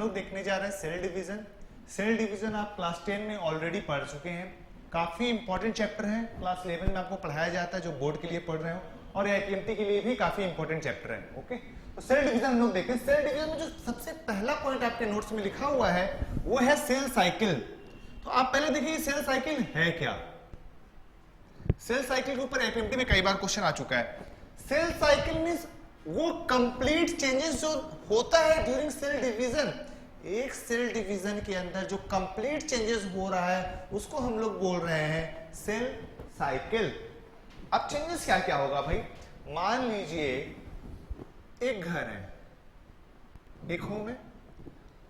लोग देखने जा रहे हैं सेल डिवीजन। सेल डिवीजन आप क्लास 10 में ऑलरेडी पढ़ चुके हैं, काफी इंपॉर्टेंट चैप्टर है, क्लास 11 में आपको पढ़ाया जाता है जो बोर्ड के लिए पढ़ रहे हो, और आईपीएमटी के लिए भी काफी इंपॉर्टेंट चैप्टर है। ओके, तो सेल डिवीजन हम लोग देखें। सेल डिवीजन में जो सबसे पहला पॉइंट आपके नोट्स में लिखा हुआ है वो है सेल साइकिल। तो आप पहले देखिए सेल साइकिल है क्या। सेल साइकिल के ऊपर आईपीएमटी में कई बार क्वेश्चन आ चुका है। सेल साइकिल मींस वो कंप्लीट चेंजेस जो होता है ड्यूरिंग सेल डिवीजन। एक सेल डिवीजन के अंदर जो कंप्लीट चेंजेस हो रहा है उसको हम लोग बोल रहे हैं सेल साइकिल। अब चेंजेस क्या क्या होगा भाई, मान लीजिए एक घर है, एक होम है,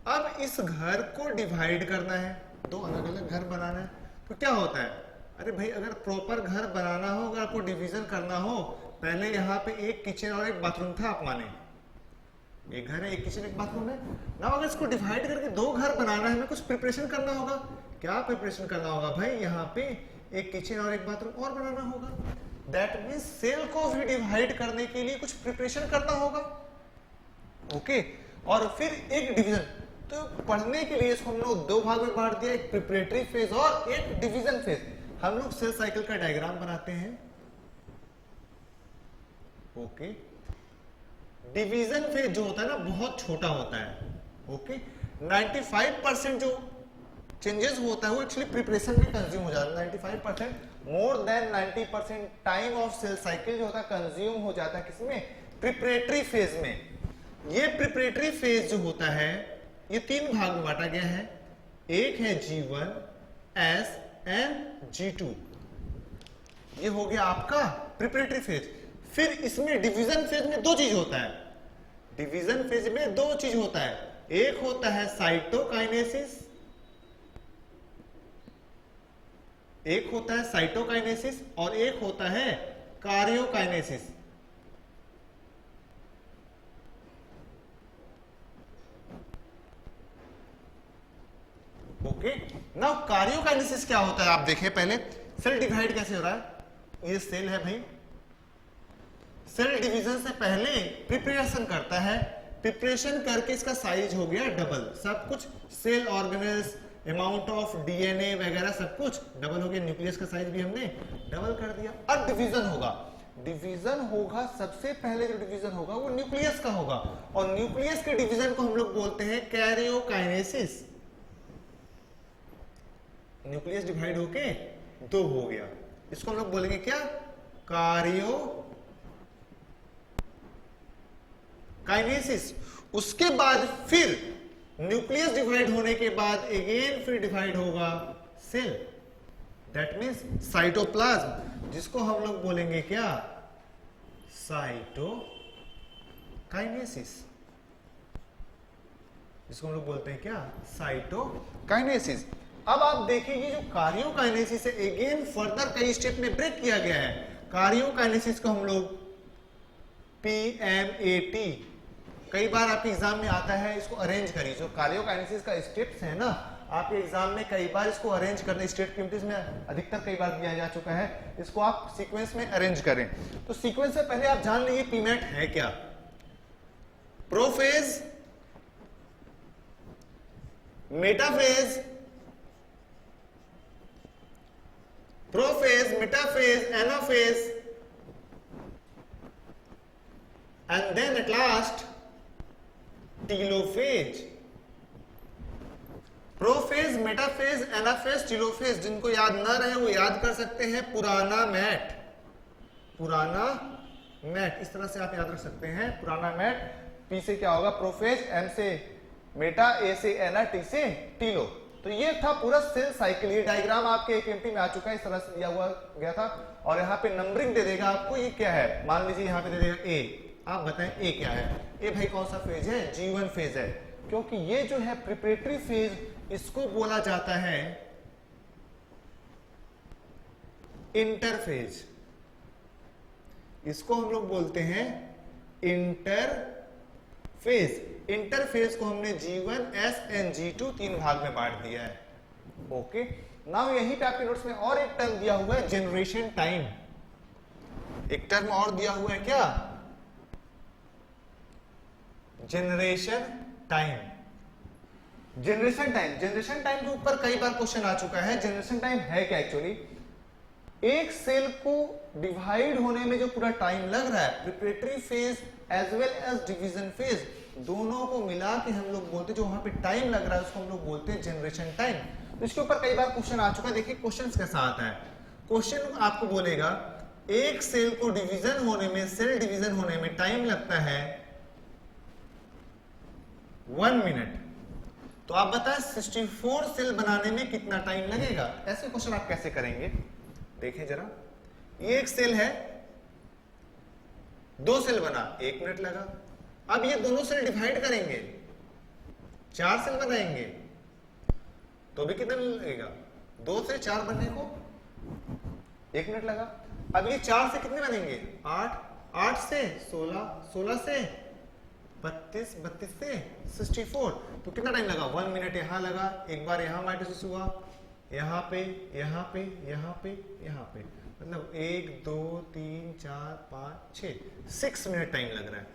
अब इस घर को डिवाइड करना है, दो अलग अलग घर बनाना है। तो क्या होता है, अरे भाई अगर प्रॉपर घर बनाना हो, अगर आपको डिवीजन करना हो, पहले यहाँ पे एक किचन और एक बाथरूम था, आप माने एक घर है, एक किचन एक बाथरूम है ना। अगर इसको डिवाइड करके दो घर बनाना है, हमें कुछ प्रिपरेशन करना होगा। क्या प्रिपरेशन करना होगा भाई, यहाँ पे एक किचन और एक बाथरूम और बनाना होगा। दैट मीन्स सेल को भी डिवाइड करने के लिए कुछ प्रिपरेशन करना होगा। ओके, और फिर एक डिवीजन। तो पढ़ने के लिए इसको हम लोग दो भाग में बांट दिया, एक प्रिपरेटरी फेज और एक डिवीजन फेज। हम लोग सेल साइकिल का डायग्राम बनाते हैं। ओके, डिवीजन फेज जो होता है ना बहुत छोटा होता है। ओके, 95% जो चेंजेस होता है वो एक्चुअली प्रिपरेशन में कंज्यूम हो जाता है। 95% more than 90% time of cell cycle जो होता है कंज्यूम हो जाता है किसमें, प्रिपरेटरी फेज में। ये प्रिपरेटरी फेज जो होता है ये तीन भाग में बांटा गया है। एक है G1, S एंड G2। ये हो गया आपका प्रिपरेटरी फेज। फिर इसमें डिवीजन फेज में दो चीज होता है। डिवीजन फेज में दो चीज होता है, एक होता है साइटोकाइनेसिस, एक होता है साइटोकाइनेसिस और एक होता है कार्योकाइनेसिस। ओके, नाउ कार्योकाइनेसिस क्या होता है आप देखिए। पहले सेल डिवाइड कैसे हो रहा है, ये सेल है भाई, सेल डिवीजन से पहले प्रिपरेशन करता है, प्रिपरेशन करके इसका साइज हो गया डबल, सब कुछ cell organelles, amount of DNA वगैरह सब कुछ डबल हो गया, न्यूक्लियस का साइज भी हमने डबल कर दिया। अब डिवीजन होगा, डिवीजन होगा सबसे पहले जो डिवीजन होगा वो न्यूक्लियस का होगा, और न्यूक्लियस के डिवीजन को हम लोग बोलते हैं कैरियोकाइनेसिस। न्यूक्लियस डिवाइड होके दो हो गया, इसको हम लोग बोलेंगे क्या, कार्योकाइनेसिस। उसके बाद फिर न्यूक्लियस डिवाइड होने के बाद अगेन फिर डिवाइड होगा सेल, दैट मीन्स साइटोप्लाज्म, जिसको हम लोग बोलेंगे क्या, साइटोकाइनेसिस, जिसको हम लोग बोलते हैं क्या, साइटोकाइनेसिस। अब आप देखिए जो कार्योकाइनेसिस है अगेन फर्दर कई स्टेप में ब्रेक किया गया है। कार्योकाइनेसिस को हम लोग PMAT, कई बार आपके एग्जाम में आता है, इसको अरेंज करिए। जो कार्योकाइनेसिस का स्टेप्स है ना, आपके एग्जाम में कई बार इसको अरेंज करने, स्टेट क्वेश्चन में अधिकतर कई बार दिया जा चुका है, इसको आप सीक्वेंस में अरेंज करें। तो सीक्वेंस से पहले आप जान लीजिए पीमैट है क्या। Prophase, metaphase, prophase, metaphase, anaphase, and then at last telophase. Prophase, metaphase, anaphase, telophase, जिनको याद ना रहे वो याद कर सकते हैं पुराना मैट, पुराना मैट, इस तरह से आप याद रख सकते हैं पुराना मैट। पी से क्या होगा प्रोफेज, एम से मेटा, ए से एना, टी से टीलो। तो ये था पूरा सेल साइकिल। ये डायग्राम आपके एमपी में आ चुका है, इस तरह से दिया हुआ गया था, और यहाँ पे नंबरिंग दे देगा आपको, ये क्या है, मान लीजिए यहाँ पे दे देगा ए, आप बताएं ए क्या है। ए भाई कौन सा फेज है, G1 फेज है, क्योंकि ये जो है प्रिपरेटरी फेज, इसको बोला जाता है इंटरफेज, इसको हम लोग बोलते हैं इंटरफेज। इंटरफेज को हमने G1, S एंड G2 तीन भाग में बांट दिया है। ओके, नाउ यहीं पे आपके नोट्स में और एक टर्म दिया हुआ है जनरेशन टाइम, एक टर्म और दिया हुआ है क्या, generation time. Generation time, generation time के ऊपर कई बार क्वेश्चन आ चुका है। जनरेशन टाइम है क्या एक्चुअली? एक सेल को डिवाइड होने में जो पूरा टाइम लग रहा है, preparatory phase as well as division phase, दोनों को मिला के हम लोग बोलते हैं, जो वहां पे टाइम लग रहा है उसको हम लोग बोलते हैं जनरेशन टाइम। तो इसके ऊपर कई बार क्वेश्चन आ चुका है। देखिए क्वेश्चन कैसा आता है। क्वेश्चन आपको बोलेगा एक सेल को डिवीजन होने में, सेल डिवीजन होने में टाइम लगता है 1 मिनट। तो आप बताएं 64 सेल बनाने में कितना टाइम लगेगा? ऐसे क्वेश्चन आप कैसे करेंगे? देखें जरा, ये एक सेल है, 2 सेल बना, 1 मिनट लगा। अब ये दोनों सेल डिवाइड करेंगे, 4 सेल बनाएंगे, तो भी कितना लगेगा? 2 से 4 बनने को 1 मिनट लगा। अब ये 4 से कितने बनेंगे? 8, 8 से 16, 16 से 32, 32 से 64, तो कितना टाइम लगा? 1 मिनट यहां लगा, एक बार यहां माइटोसिस हुआ, यहां पे, यहां पे, यहां पे, यहां पे, मतलब 1 2 3 4 5 6, 6 मिनट टाइम लग रहा है।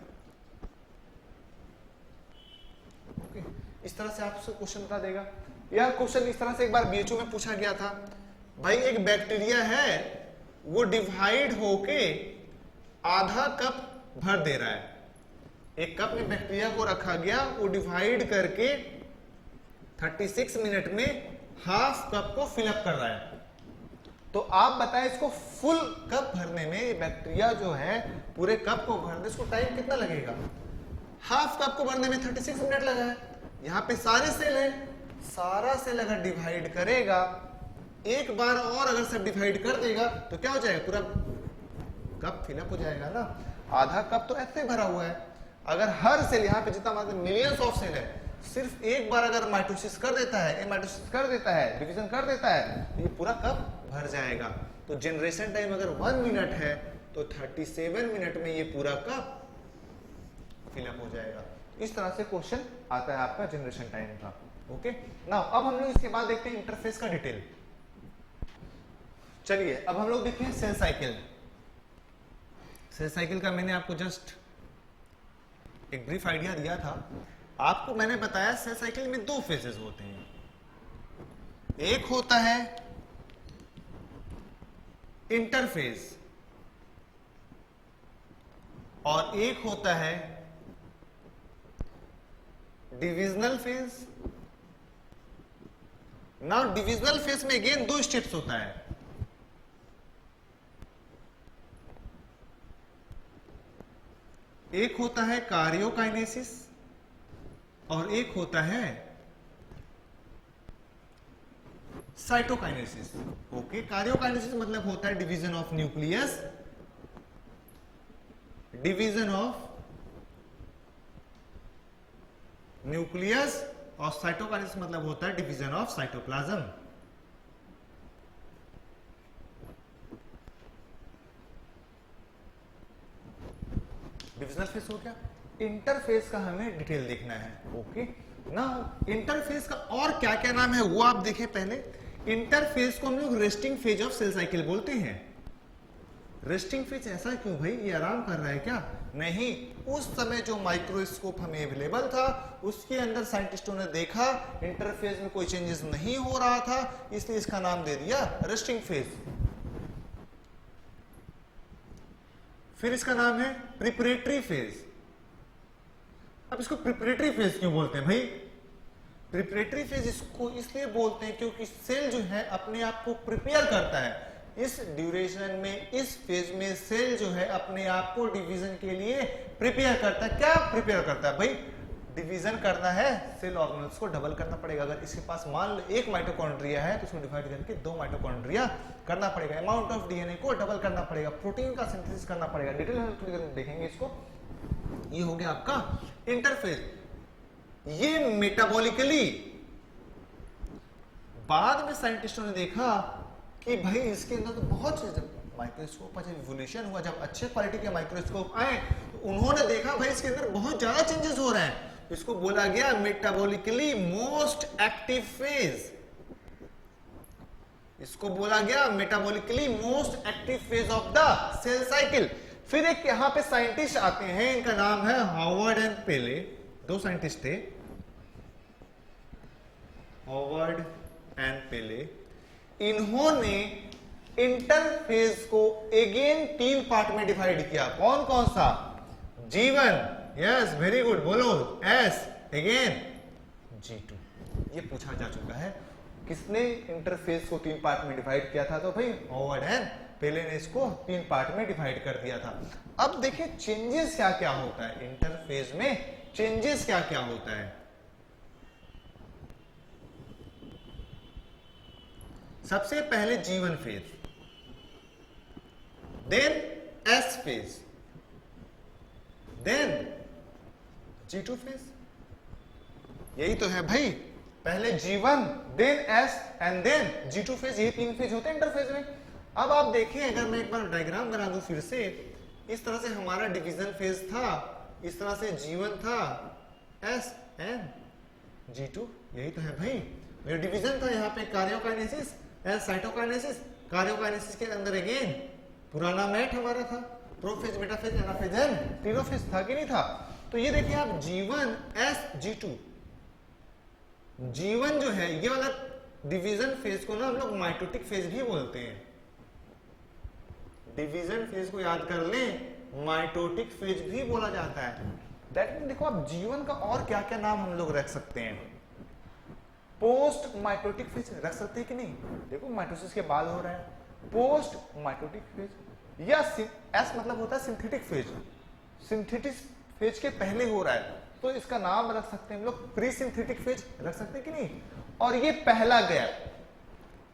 ओके, इस तरह से आपसे क्वेश्चन बता देगा। यह क्वेश्चन इस तरह से एक बार बीएचओ में पूछा गया था। भाई एक बैक्टीरिया है, वो डिवाइड होके आधा कप भर दे रहा है। एक कप में बैक्टीरिया को रखा गया, वो डिवाइड करके 36 मिनट में हाफ कप को फिलअप कर रहा है। तो आप बताएं इसको फुल कप भरने में, बैक्टीरिया जो है पूरे कप को भरने, इसको टाइम कितना लगेगा? हाफ कप को भरने में 36 मिनट लगा है। यहां पे सारे सेल है, सारा सेल अगर डिवाइड करेगा, एक बार और अगर सब डिवाइड कर देगा तो क्या हो जाएगा? पूरा कप फिलअप हो जाएगा ना। आधा कप तो ऐसे भरा हुआ है। अगर हर सेल, यहाँ पे जितना मतलब मिलियंस ऑफ सेल है, सिर्फ एक बार अगर माइटोसिस कर देता है, माइटोसिस कर देता है, डिवीजन कर देता है, तो ये पूरा कप भर जाएगा। तो जनरेशन टाइम अगर 1 मिनट है तो 37 मिनट में ये पूरा कप फिलअप हो जाएगा। इस तरह से क्वेश्चन आता है आपका जनरेशन टाइम का। ओके, नाउ अब हम लोग इसके बाद देखते हैं इंटरफेस का डिटेल। चलिए अब हम लोग देखते हैं सेल साइकिल। सेल साइकिल का मैंने आपको जस्ट एक ब्रीफ आइडिया दिया था। आपको मैंने बताया सेल साइकिल में 2 फेजेस होते हैं। एक होता है इंटरफेज और एक होता है divisional phase. Now divisional phase में अगेन 2 स्टेप्स होता है। एक होता है कार्योकाइनेसिस और एक होता है साइटोकाइनेसिस। ओके, कार्योकाइनेसिस मतलब होता है division of nucleus, division of nucleus, और साइटोकाइनेसिस मतलब होता है division of cytoplasm. Divisional phase हो गया। इंटरफेस का हमें डिटेल देखना है। ओके ना, इंटरफेस का और क्या क्या नाम है वो आप देखें पहले। इंटरफेस को हम लोग resting phase of cell cycle बोलते हैं। रेस्टिंग फेज ऐसा क्यों भाई, ये आराम कर रहा है क्या? नहीं, उस समय जो माइक्रोस्कोप हमें अवेलेबल था उसके अंदर साइंटिस्टों ने देखा इंटरफेस में कोई चेंजेस नहीं हो रहा था, इसलिए इसका नाम दे दिया रेस्टिंग फेज। फिर इसका नाम है प्रिपरेटरी फेज। अब इसको प्रिपरेटरी फेज क्यों बोलते हैं भाई? प्रिपरेटरी फेज इसको इसलिए बोलते हैं क्योंकि सेल जो है अपने आप को प्रिपेयर करता है। इस ड्यूरेशन में, इस फेज में सेल जो है अपने आप को डिवीजन के लिए प्रिपेयर करता है। क्या प्रिपेयर करता है भाई? डिवीजन करना है, सेल ऑर्गेनेल्स को डबल करना पड़ेगा। अगर इसके पास मान लो 1 माइटोकॉन्ड्रिया है तो उसको डिवाइड करके 2 माइटोकॉन्ड्रिया करना पड़ेगा। अमाउंट ऑफ डीएनए को डबल करना पड़ेगा, प्रोटीन का सिंथेसिस करना पड़ेगा। डिटेल में देखेंगे इसको। ये हो गया आपका इंटरफेस। ये मेटाबॉलिकली बाद में साइंटिस्टों ने देखा कि भाई इसके अंदर तो बहुत चीज, माइक्रोस्कोप जब इवोल्यूशन हुआ, जब अच्छे क्वालिटी के माइक्रोस्कोप आए तो उन्होंने देखा भाई इसके अंदर बहुत ज्यादा चेंजेस हो रहे हैं। इसको बोला गया मेटाबॉलिकली मोस्ट एक्टिव फेज। इसको बोला गया metabolically most active phase of the cell cycle. फिर एक यहां पे साइंटिस्ट आते हैं, इनका नाम है हार्वर्ड एंड पेले। 2 साइंटिस्ट थे। हॉवर्ड एंड पेले, इन्होंने इंटरफेज को अगेन 3 पार्ट में डिवाइड किया। कौन कौन सा? G1, यस वेरी गुड, बोलो S, अगेन G2। ये पूछा जा चुका है किसने इंटरफेस को 3 पार्ट में डिवाइड किया था, तो भाई हॉवर्ड एंड पेले ने इसको 3 पार्ट में डिवाइड कर दिया था। अब देखिए चेंजेस क्या क्या होता है इंटरफेस में, चेंजेस क्या क्या होता है। सबसे पहले G1 phase, then S phase, then G2 phase. यही तो है भाई, पहले G1 then S and then G2 phase, ये 3 फेज होते हैं इंटरफेज में। अब आप देखिए, अगर मैं एक बार डायग्राम बना दूं फिर से, इस तरह से हमारा डिवीजन फेज था, इस तरह से G1 था, S एंड G2, यही तो है भाई। मेरा डिवीजन था यहाँ पे कार्योकाइनेसिस, S साइटोकाइनेसिस, कार्योकाइनेसिस के अंदर अगेन पुराना मैट हमारा था, prophase, metaphase, anaphase and telophase, था कि नहीं था। तो ये देखिए आप G1 S G2, G1 जो है ये वाला डिवीजन फेज को ना हम लोग माइटोटिक फेज भी बोलते हैं। डिवीजन फेज को याद कर लें, माइटोटिक फेज भी बोला जाता है। दैट मीन देखो आप G1 का और क्या क्या नाम हम लोग रख सकते हैं। पोस्ट माइटोटिक फेज रख सकते हैं कि नहीं, देखो माइटोसिस के बाद हो रहा है, पोस्ट माइटोटिक फेज, या S मतलब होता है सिंथेटिक फेज, सिंथेटिक फेज के पहले हो रहा है, तो इसका नाम रख सकते हैं हम लोग प्री सिंथेटिक फेज, रख सकते हैं कि नहीं। और ये पहला गैप,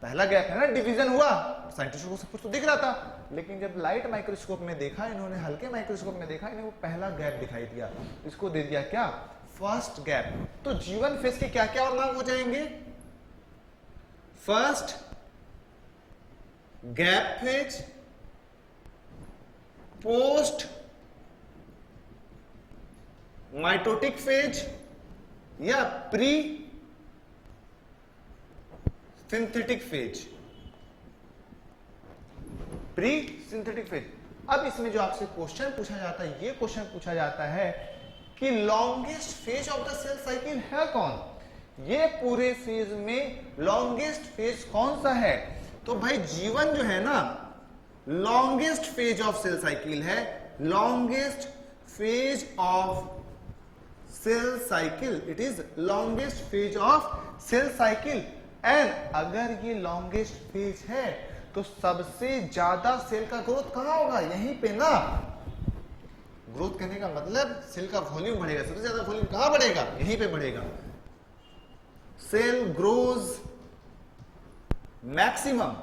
पहला गैप है ना, डिवीजन हुआ, साइंटिस्टों को सब कुछ तो दिख रहा था, लेकिन जब लाइट माइक्रोस्कोप में देखा इन्होंने, हल्के माइक्रोस्कोप में देखा, इन्हें वो पहला गैप दिखाई दिया, इसको दे दिया क्या, फर्स्ट गैप। तो G1 फेज के क्या क्या और नाम हो जाएंगे, first gap phase, post mitotic phase, या pre synthetic phase, pre synthetic phase. अब इसमें जो आपसे क्वेश्चन पूछा जाता है, ये क्वेश्चन पूछा जाता है कि longest phase of the cell cycle है कौन, ये पूरे फेज में लॉन्गेस्ट फेज कौन सा है। तो भाई G1 जो है ना, longest phase of cell cycle है, longest phase of cell cycle, it is longest phase of cell cycle. And अगर ये लॉन्गेस्ट फेज है तो सबसे ज्यादा सेल का ग्रोथ कहां होगा, यहीं पे ना। ग्रोथ करने का मतलब सेल का वॉल्यूम बढ़ेगा, सबसे ज्यादा वॉल्यूम कहां बढ़ेगा, यहीं पे बढ़ेगा। Cell grows maximum,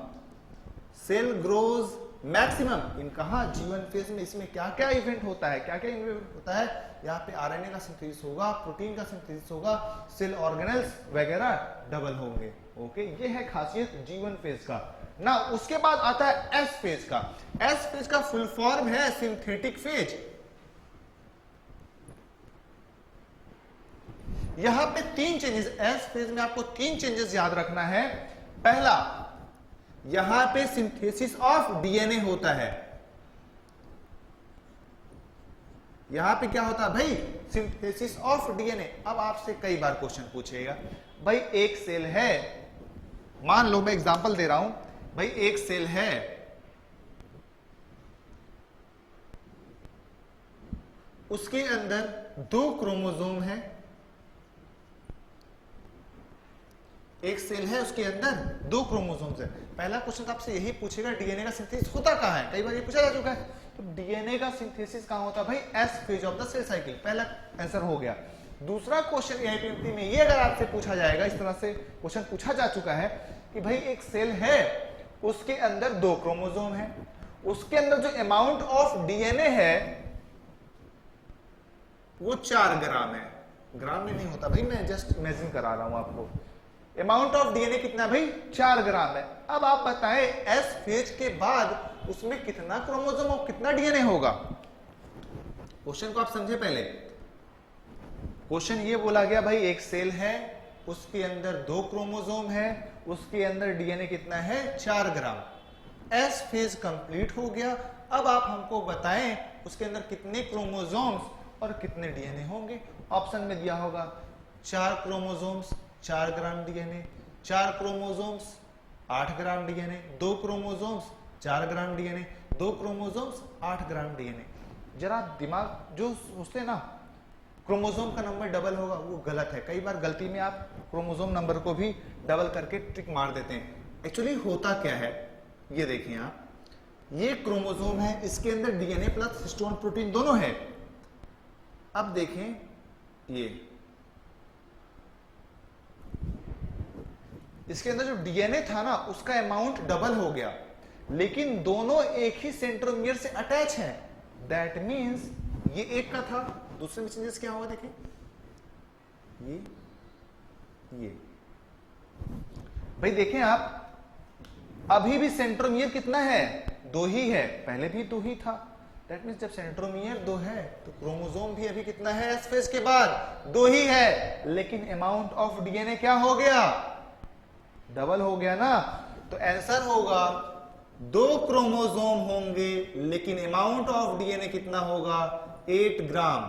cell grows maximum in कहा, G1 फेज में। इसमें क्या क्या इवेंट होता है, क्या क्या इवेंट होता है, यहाँ पे आरएनए का सिंथेसिस होगा, प्रोटीन का सिंथेसिस होगा, सेल ऑर्गेनेल्स वगैरह डबल होंगे। ओके, ये है खासियत G1 फेज का ना। उसके बाद आता है S फेज का। S फेज का फुल फॉर्म है सिंथेटिक फेज। यहां पे 3 चेंजेस, S फेज में आपको 3 चेंजेस याद रखना है। पहला, यहां पे सिंथेसिस ऑफ डीएनए होता है। यहां पे क्या होता है भाई, सिंथेसिस ऑफ डीएनए। अब आपसे कई बार क्वेश्चन पूछेगा, भाई एक सेल है, मान लो मैं एग्जांपल दे रहा हूं, भाई एक सेल है, उसके अंदर 2 क्रोमोसोम है, एक सेल है उसके अंदर 2 क्रोमोसोम्स है। पहला क्वेश्चन आपसे यही पूछेगा डीएनए का सिंथेसिस होता कहां है, कई बार ये पूछा जा चुका है। तो डीएनए का सिंथेसिस कहां होता है भाई, S phase of the cell cycle. पहला आंसर हो गया। दूसरा क्वेश्चन एआईपीएमटी में ये अगर आपसे पूछा जाएगा, इस तरह से क्वेश्चन पूछा जा चुका है कि भाई एक सेल है, उसके अंदर 2 क्रोमोसोम है, उसके अंदर जो अमाउंट ऑफ डीएनए है वो 4 ग्राम है। ग्राम में नहीं होता भाई, मैं जस्ट इमेजिन करा रहा हूं आपको। अमाउंट ऑफ डीएनए कितना भाई, 4 ग्राम है। अब आप बताएं एस फेज के बाद उसमें कितना क्रोमोसोम और कितना डीएनए होगा। क्वेश्चन को आप समझे पहले। क्वेश्चन ये बोला गया भाई एक सेल है, उसके अंदर 2 क्रोमोसोम है, उसके अंदर डीएनए कितना है, 4 ग्राम। एस फेज कंप्लीट हो गया। अब आप हमको बताएं उसके अंदर कितने क्रोमोसोम्स और कितने डीएनए होंगे। ऑप्शन में दिया होगा 4 क्रोमोसोम्स 4 ग्राम डीएनए, 4 क्रोमोसोम्स 8 ग्राम डीएनए, 2 क्रोमोसोम्स 4 ग्राम डीएनए, 2 क्रोमोसोम्स 8 ग्राम डीएनए। जरा दिमाग जो सोचते हैं ना क्रोमोसोम का नंबर डबल होगा, वो गलत है। कई बार गलती में आप क्रोमोसोम नंबर को भी डबल करके ट्रिक मार देते हैं। एक्चुअली होता क्या है, ये देखिए आप, ये क्रोमोसोम है, इसके अंदर डीएनए प्लस हिस्टोन प्रोटीन दोनों है। अब देखें ये इसके अंदर जो डीएनए था ना उसका अमाउंट डबल हो गया, लेकिन दोनों एक ही सेंट्रोमियर से अटैच हैं। दैट मींस ये एक का था, दूसरे में चेंजेस क्या होगा देखिए, ये भाई देखें आप, अभी भी सेंट्रोमियर कितना है, 2 ही है, पहले भी 2 ही था। दैट मींस जब सेंट्रोमियर 2 है तो क्रोमोसोम भी अभी कितना है, एस फेज के बाद 2 ही है, लेकिन अमाउंट ऑफ डीएनए क्या हो गया, डबल हो गया ना। तो आंसर होगा 2 क्रोमोसोम होंगे लेकिन अमाउंट ऑफ डीएनए कितना होगा, 8 ग्राम।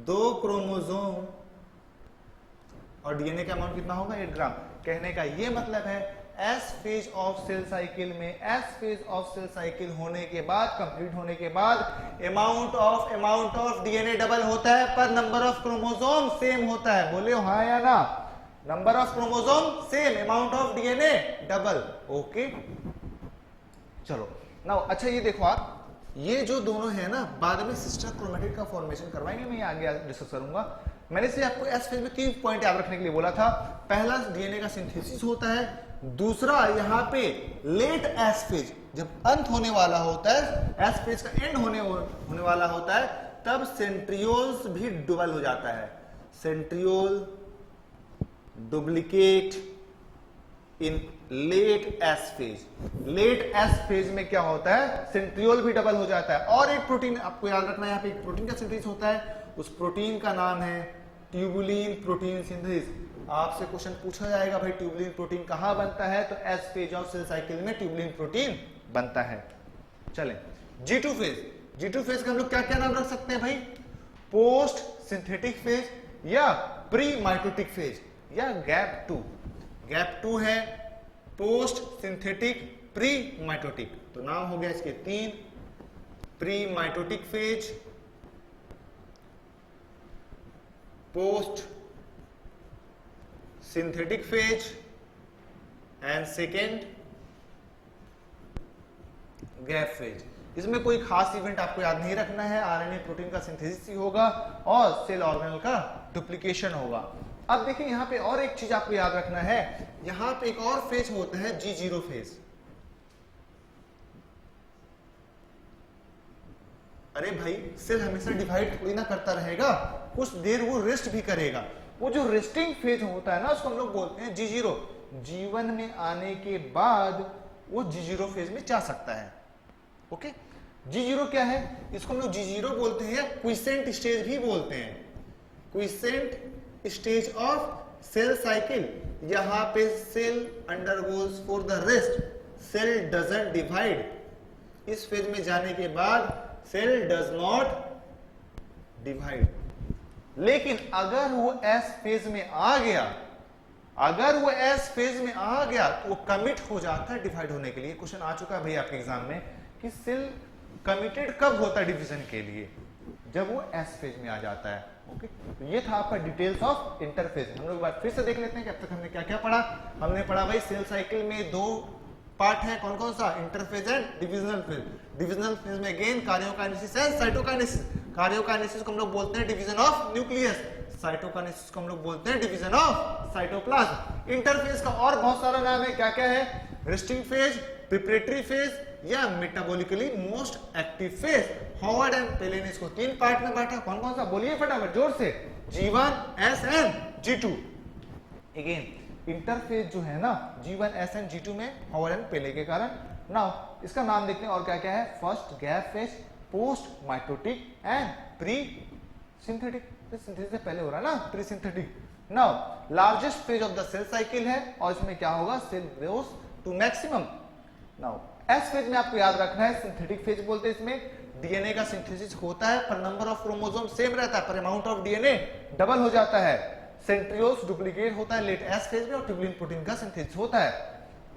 2 क्रोमोसोम और डीएनए का अमाउंट कितना होगा, 8 ग्राम। कहने का ये मतलब है S phase of cell cycle में, S phase of cell cycle होने के बाद, कंप्लीट होने के बाद अमाउंट ऑफ डीएनए डबल होता है पर नंबर ऑफ क्रोमोसोम सेम होता है। बोले हाँ या ना, number of chromosome same, amount of DNA double. Okay चलो नाउ अच्छा ये देखो आप, ये जो दोनों है ना बाद में सिस्टर क्रोमैटिड का फॉर्मेशन करवाएंगे, मैं ये आगे डिस्कस करूंगा। मैंने से आपको एस फेज में 3 पॉइंट याद रखने के लिए बोला था। पहला डीएनए का सिंथेसिस होता है, दूसरा यहाँ पे लेट एस फेज, जब अंत होने वाला होता है, एस फेज का एंड होने वाला होता है, तब सेंट्रियोल्स भी डबल हो जाता है। Centriole duplicate in late S phase. Late S phase में क्या होता है, सेंट्रियोल भी डबल हो जाता है। और एक प्रोटीन आपको याद रखना है, यहाँ पे एक प्रोटीन का सिंथेसिस होता है, उस प्रोटीन का नाम है ट्यूबुलिन प्रोटीन सिंथेसिस। आपसे क्वेश्चन पूछा जाएगा भाई ट्यूबुलिन प्रोटीन कहां बनता है, तो S phase of cell cycle में ट्यूबुलिन प्रोटीन बनता है। चलें G2 फेज, G2 फेज का हम लोग क्या क्या नाम रख सकते हैं भाई, पोस्ट सिंथेटिक फेज या प्री माइटोटिक फेज या गैप 2। गैप 2 है, पोस्ट सिंथेटिक, प्री माइटोटिक। तो नाम हो गया इसके 3, pre mitotic phase, post synthetic phase and second gap phase. इसमें कोई खास इवेंट आपको याद नहीं रखना है, आरएनए प्रोटीन का सिंथेसिस ही होगा और सेल ऑर्गेनल का डुप्लीकेशन होगा। अब देखिए यहां पे और एक चीज आपको याद रखना है, यहां पे एक और फेज होता है G0 फेज। अरे भाई सेल हमेशा डिवाइड थोड़ी ना करता रहेगा, कुछ देर वो रेस्ट भी करेगा। वो जो रेस्टिंग फेज होता है ना उसको हम लोग बोलते हैं G0। G1 में आने के बाद वो G0 फेज में जा सकता है। ओके G0 क्या है, इसको हम लोग G0 बोलते हैं या क्विसेंट स्टेज भी बोलते हैं। Quiescent stage of cell cycle, यहां पे cell undergoes for the rest, cell doesn't divide. इस फेज में जाने के बाद सेल डज नॉट डिवाइड। लेकिन अगर वो एस फेज में आ गया, अगर वो एस फेज में आ गया तो वो कमिट हो जाता है डिवाइड होने के लिए। क्वेश्चन आ चुका है भाई आपके एग्जाम में कि सेल कमिटेड कब होता है डिवीजन के लिए, जब वो एस फेज में आ जाता है। ओके तो ये था आपका डिटेल्स ऑफ इंटरफेज। हम लोग बात फिर से देख लेते हैं कि अब तक हमने क्या क्या पढ़ा। हमने पढ़ा भाई सेल साइकिल में 2 पार्ट है, कौन कौन सा, interphase and divisional phase. Divisional phase में again karyokinesis and cytokinesis. Karyokinesis को हम लोग बोलते हैं डिवीजन ऑफ न्यूक्लियस, साइटोकाइनेसिस को हम लोग बोलते हैं डिवीजन ऑफ साइटोप्लाज्म। इंटरफेज का और बहुत सारा नाम है, क्या क्या है, रेस्टिंग फेज, प्रिपरेटरी फेज या metabolically most active phase. Howard and Pelc ने इसको 3 पार्ट में बांटा, कौन कौन सा बोलिए फटाफट जोर से, G1, S and G2। Again interphase जो है ना G1, S एंड G2 में हॉवर्ड एंड पेले के कारण। नाउ इसका नाम देखते हैं और क्या क्या है, first gap phase, post mitotic and pre synthetic. Synthesis से पहले हो रहा है ना, pre synthetic. Now largest phase of the cell cycle है और इसमें क्या होगा, cell grows to maximum. Now S phase में आपको याद रखना है, सिंथेटिक फेज बोलते हैं, इसमें डीएनए का सिंथेसिस होता है पर नंबर ऑफ क्रोमोसोम सेम रहता है पर अमाउंट ऑफ डीएनए डबल हो जाता है। सेंट्रियोल्स डुप्लीकेट होता है लेट एस फेज में और ट्यूबुलिन प्रोटीन का सिंथेसिस होता है।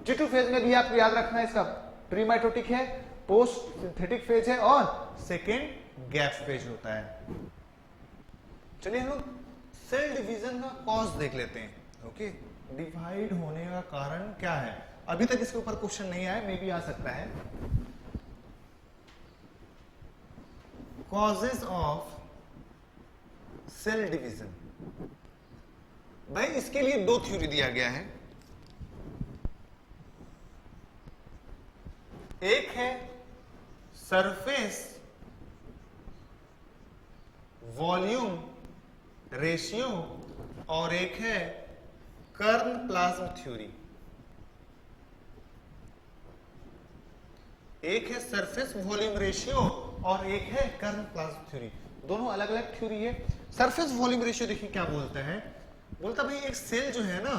G2 फेज में भी आपको याद रखना है इसका प्री माइटोटिक है, पोस्ट सिंथेटिक फेज है और सेकेंड गैप फेज होता है। चलिए हम लोग सेल डिवीजन का कॉज देख लेते हैं। ओके, डिवाइड होने का कारण क्या है? अभी तक इसके ऊपर क्वेश्चन नहीं आया, मे भी आ सकता है। कॉजेज ऑफ सेल डिवीजन, भाई इसके लिए दो थ्योरी दिया गया है। एक है सरफेस वॉल्यूम रेशियो और एक है कर्न प्लाज्म थ्योरी। एक है सरफेस वॉल्यूम रेशियो और एक है कर्न प्लाज्म थ्योरी। दोनों अलग अलग थ्योरी है। सरफेस वॉल्यूम रेशियो देखिए क्या बोलता है, बोलता भाई एक सेल जो है ना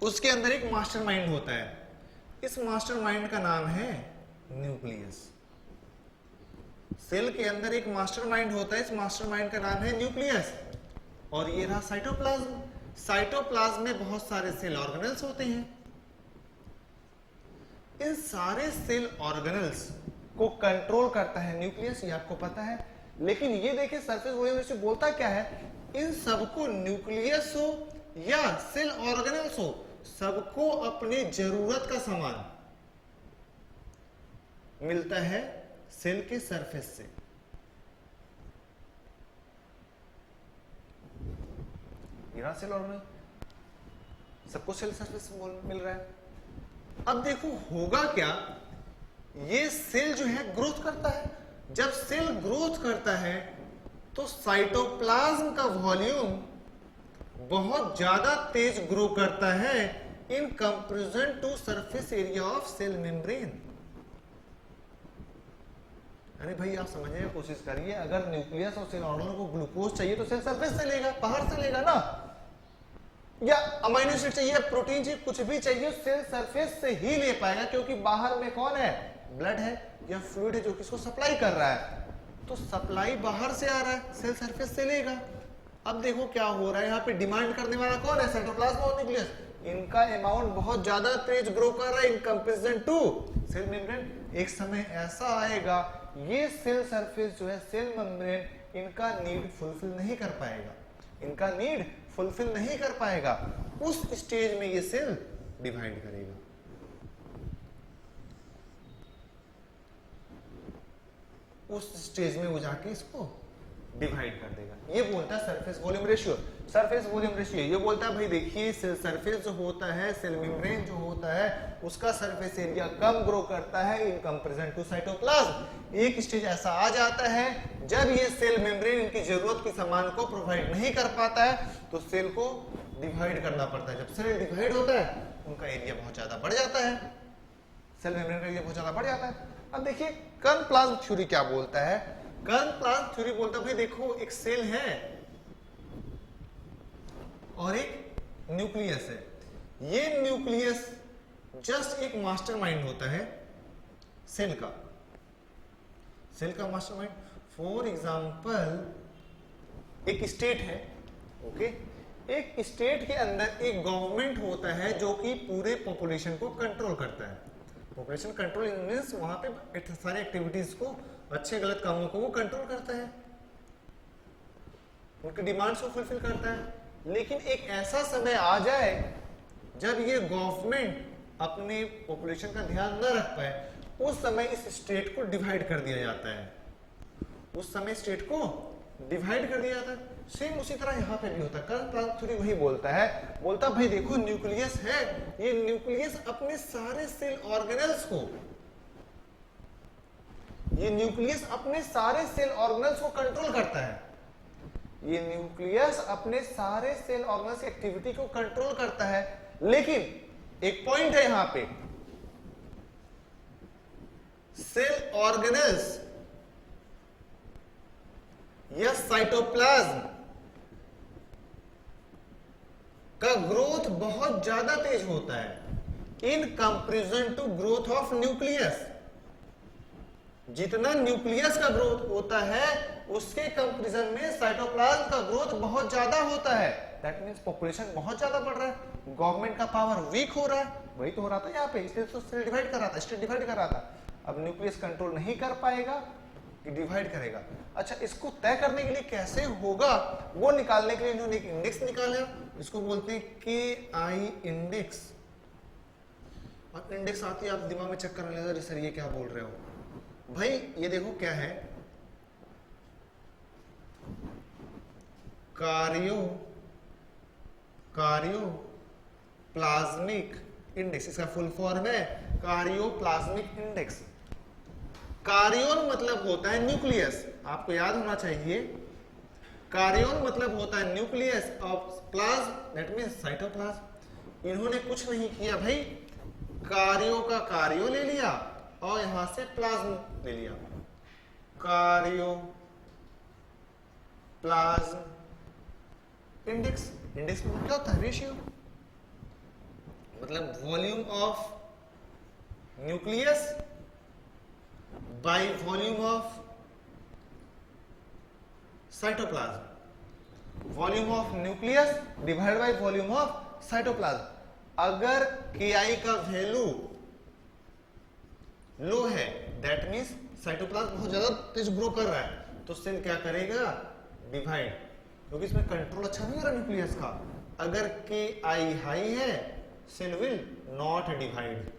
उसके अंदर एक मास्टरमाइंड होता है। इस मास्टरमाइंड का नाम है न्यूक्लियस। सेल के अंदर एक मास्टरमाइंड होता है, इस मास्टरमाइंड का नाम है न्यूक्लियस। और ये रहा साइटोप्लाज्म। साइटोप्लाज्म में बहुत सारे सेल ऑर्गेनेल्स होते हैं। इन सारे सेल ऑर्गेनेल्स को कंट्रोल करता है न्यूक्लियस, ये आपको पता है। लेकिन ये देखिए सरफेस वॉल्यूम रेशियो बोलता क्या है, इन सबको न्यूक्लियस हो या सेल ऑर्गेनेल्स हो, सबको अपने जरूरत का सामान मिलता है सेल के सरफेस से। ये सेल ऑर्गेनल, सबको सेल सरफेस से मिल रहा है। अब देखो होगा क्या, ये सेल जो है ग्रोथ करता है। जब सेल ग्रोथ करता है तो साइटोप्लाज्म का वॉल्यूम बहुत ज्यादा तेज ग्रो करता है in comparison to surface area of cell membrane. अरे भाई आप समझने की कोशिश करिए, अगर न्यूक्लियस और सेल ऑर्गेनल को ग्लूकोज चाहिए तो सेल सरफेस से लेगा, बाहर से लेगा ना, या अमीनो एसिड चाहिए, प्रोटीन चाहिए, कुछ भी चाहिए सेल सरफेस से ही ले पाएगा, क्योंकि बाहर में कौन है, ब्लड है या फ्लूइड है जो किसको सप्लाई कर रहा है। तो सप्लाई बाहर से आ रहा है, सेल सरफेस से लेगा। अब देखो क्या हो रहा है, यहाँ पे डिमांड करने वाला कौन है, साइटोप्लाज्म और न्यूक्लियस। इनका अमाउंट बहुत ज्यादा तेज ग्रो कर रहा है in comparison to cell membrane. एक समय ऐसा आएगा ये सेल सरफेस जो है, सेल मेम्ब्रेन, इनका नीड फुलफिल नहीं कर पाएगा, इनका नीड फुलफिल नहीं कर पाएगा। उस स्टेज में ये सेल डिवाइड करेगा। उस स्टेज में वो जाके इसको डिवाइड कर देगा। ये बोलता है surface volume ratio. Surface volume ratio ये बोलता है भाई देखिए सेल सरफेस जो होता है, सेल मेम्ब्रेन जो होता है, उसका सरफेस एरिया कम ग्रो करता है इन कंपैरिजन टू साइटोप्लाज्म। एक स्टेज ऐसा आ जाता है जब ये सेल मेम्ब्रेन इनकी जरूरत के सामान को प्रोवाइड नहीं कर पाता है तो सेल को डिवाइड करना पड़ता है। जब सेल डिवाइड होता है उनका एरिया बहुत ज्यादा बढ़ जाता है, सेल मेम्ब्रेन का एरिया बहुत ज्यादा बढ़ जाता है। अब देखिए कर्न प्लाज्म थ्योरी क्या बोलता है। कर्न प्लाज्म थ्योरी बोलता है भाई देखो एक सेल है और एक न्यूक्लियस है। ये न्यूक्लियस जस्ट एक मास्टरमाइंड होता है सेल का, सेल का मास्टरमाइंड। फॉर एग्जांपल एक स्टेट है, ओके, एक स्टेट के अंदर एक गवर्नमेंट होता है जो कि पूरे पॉपुलेशन को कंट्रोल करता है। पॉपुलेशन कंट्रोल मींस वहां पे सारे एक्टिविटीज को, अच्छे गलत कामों को वो कंट्रोल करता है, उनकी डिमांड्स को फुलफिल करता है। लेकिन एक ऐसा समय आ जाए जब ये गवर्नमेंट अपने पॉपुलेशन का ध्यान न रख पाए, उस समय इस स्टेट को डिवाइड कर दिया जाता है, उस समय स्टेट को डिवाइड कर दिया जाता है। सेम उसी तरह यहाँ पे भी होता है। कर्न प्लाज्म थ्योरी वही बोलता है, बोलता भाई देखो न्यूक्लियस है, ये न्यूक्लियस अपने सारे सेल ऑर्गेनेल्स को, ये न्यूक्लियस अपने सारे सेल ऑर्गेनेल्स को कंट्रोल करता है। ये न्यूक्लियस अपने सारे सेल ऑर्गेनेल्स की एक्टिविटी को कंट्रोल करता है। लेकिन एक पॉइंट है यहां पे, सेल ऑर्गेनेल्स या साइटोप्लाज्म का ग्रोथ बहुत ज्यादा तेज होता है in comparison to growth of nucleus. जितना न्यूक्लियस का ग्रोथ होता है उसके कंपैरिजन में साइटोप्लाज्म का ग्रोथ बहुत ज्यादा होता है। दैट मींस पॉपुलेशन बहुत ज्यादा बढ़ रहा है, गवर्नमेंट का पावर वीक हो रहा है, वही तो हो रहा था यहाँ पे, इसलिए तो सेल डिवाइड कर रहा था, स्टेट डिवाइड कर रहा था। अब न्यूक्लियस कंट्रोल नहीं कर पाएगा कि डिवाइड करेगा। अच्छा, इसको तय करने के लिए कैसे होगा वो निकालने के लिए इन्होंने एक इंडेक्स निकाला, इसको बोलते हैं KI इंडेक्स। और इंडेक्स आती है आप दिमाग में चेक करने लगा, सर ये क्या बोल रहे हो भाई, ये देखो क्या है, कार्योप्लाज्मिक इंडेक्स, इसका फुल फॉर्म है कार्योप्लाज्मिक इंडेक्स। कार्योन मतलब होता है न्यूक्लियस, आपको याद होना चाहिए, कार्योन मतलब होता है nucleus of plasm that means cytoplasm. इन्होंने कुछ नहीं किया भाई, कार्यो का कार्यो ले लिया और यहां से प्लाज्म ले लिया, कार्यो प्लाज्म इंडेक्स। इंडेक्स में क्या होता है? रेशियो, मतलब volume of nucleus by volume of cytoplasm, volume of nucleus divide by volume of cytoplasm. अगर KI का वैल्यू लो है दैट मींस साइटोप्लाज्म बहुत ज्यादा तेज ग्रो कर रहा है, तो सेल क्या करेगा? डिवाइड, क्योंकि इसमें कंट्रोल अच्छा नहीं हो रहा न्यूक्लियस का। अगर KI हाई है cell will not divide,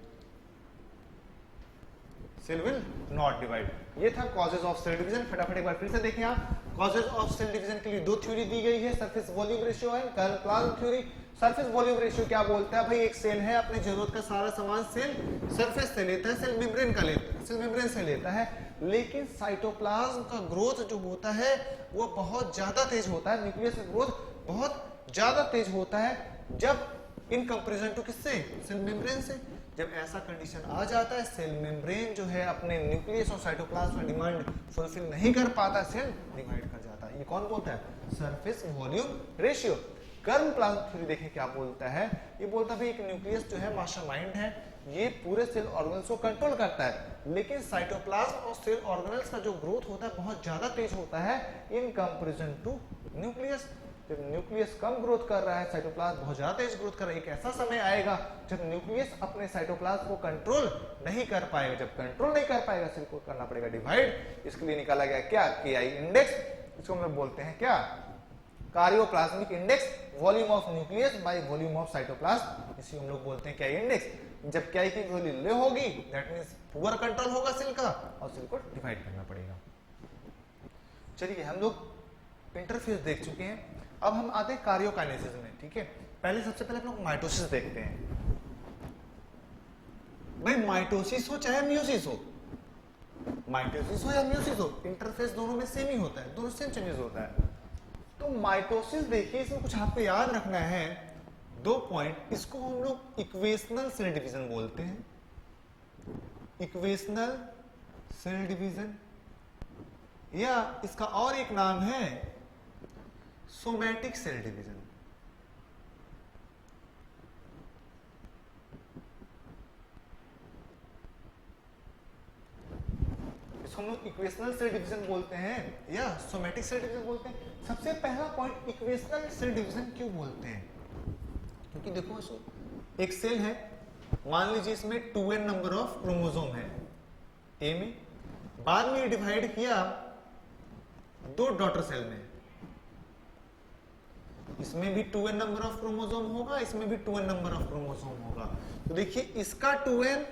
cell will not divide. ये था कॉजेज ऑफ सेल डिवीजन। फटाफट एक बार फिर से देखें आप, कॉजेज ऑफ सेल डिवीजन के लिए दो थ्योरी दी गई है, surface volume ratio and plasm theory. Surface volume ratio क्या बोलता है भाई, एक सेल है, अपनी जरूरत का सारा सामान सेल सरफेस से लेता है, सेल मेम्ब्रेन का लेता है, सेल मेम्ब्रेन से लेता है, लेकिन साइटोप्लाज्म का ग्रोथ जो होता है वो बहुत ज्यादा तेज होता है, न्यूक्लियस का ग्रोथ बहुत ज्यादा तेज होता है जब इन कंपैरिजन टू किससे? सेल मेम्ब्रेन से। जब ऐसा कंडीशन आ जाता है, सेल मेम्ब्रेन जो है अपने न्यूक्लियस और साइटोप्लाज्म का डिमांड फुलफिल नहीं कर पाता, सेल डिवाइड कर जाता है। ये कौन बोलता है? Surface volume ratio. कर्म प्लाज्म थ्योरी देखें क्या बोलता है, ये बोलता है एक न्यूक्लियस जो है मास्टरमाइंड है, ये पूरे सेल ऑर्गेनल्स को कंट्रोल करता है, लेकिन साइटोप्लाज्म और सेल ऑर्गेनल्स का जो ग्रोथ होता है बहुत ज्यादा तेज होता है इन कंपैरिजन टू न्यूक्लियस। जब न्यूक्लियस कम ग्रोथ कर रहा है, साइटोप्लाज्म बहुत ज्यादा तेज ग्रोथ कर रहा है, एक ऐसा समय आएगा जब न्यूक्लियस अपने साइटोप्लाज्म को कंट्रोल नहीं कर पाएगा। जब कंट्रोल नहीं कर पाएगा, सेल को करना पड़ेगा डिवाइड। इसके लिए निकाला गया क्या? KI index. इसको हम लोग बोलते हैं क्या? Karyoplasmic index, volume of nucleus by volume of cytoplasm, इसी हम लोग बोलते हैं KI इंडेक्स। जब KI की वैल्यू लो होगी दैट मींस पुअर कंट्रोल होगा सेल का और सेल को डिवाइड करना पड़ेगा। चलिए, हम लोग इंटरफेस देख चुके हैं, अब हम आते हैं कार्योकाइनेसिस में। ठीक है, पहले सबसे पहले हम लोग माइटोसिस देखते हैं। भाई माइटोसिस हो चाहे म्यूसिस हो, माइटोसिस हो या म्यूसिस हो, इंटरफेस दोनों में सेम ही होता है, दोनों सेम चेंजेस होता है। तो माइटोसिस देखिए, इसमें कुछ आपको याद रखना है, दो पॉइंट। इसको हम लोग इक्वेशनल सेल डिवीजन बोलते हैं, इक्वेशनल सेल डिवीजन, या इसका और एक नाम है सोमैटिक सेल डिवीजन। इसको हम लोग इक्वेशनल सेल डिवीजन बोलते हैं या सोमैटिक सेल डिवीजन बोलते हैं। सबसे पहला पॉइंट, इक्वेशनल सेल डिवीजन क्यों बोलते हैं? क्योंकि देखो, इसको एक सेल है, मान लीजिए इसमें 2n नंबर ऑफ क्रोमोसोम है ए में, बाद में डिवाइड किया दो डॉटर सेल में, इसमें भी 2n नंबर ऑफ क्रोमोसोम होगा, इसमें भी 2n नंबर ऑफ क्रोमोसोम होगा। तो देखिए, इसका 2n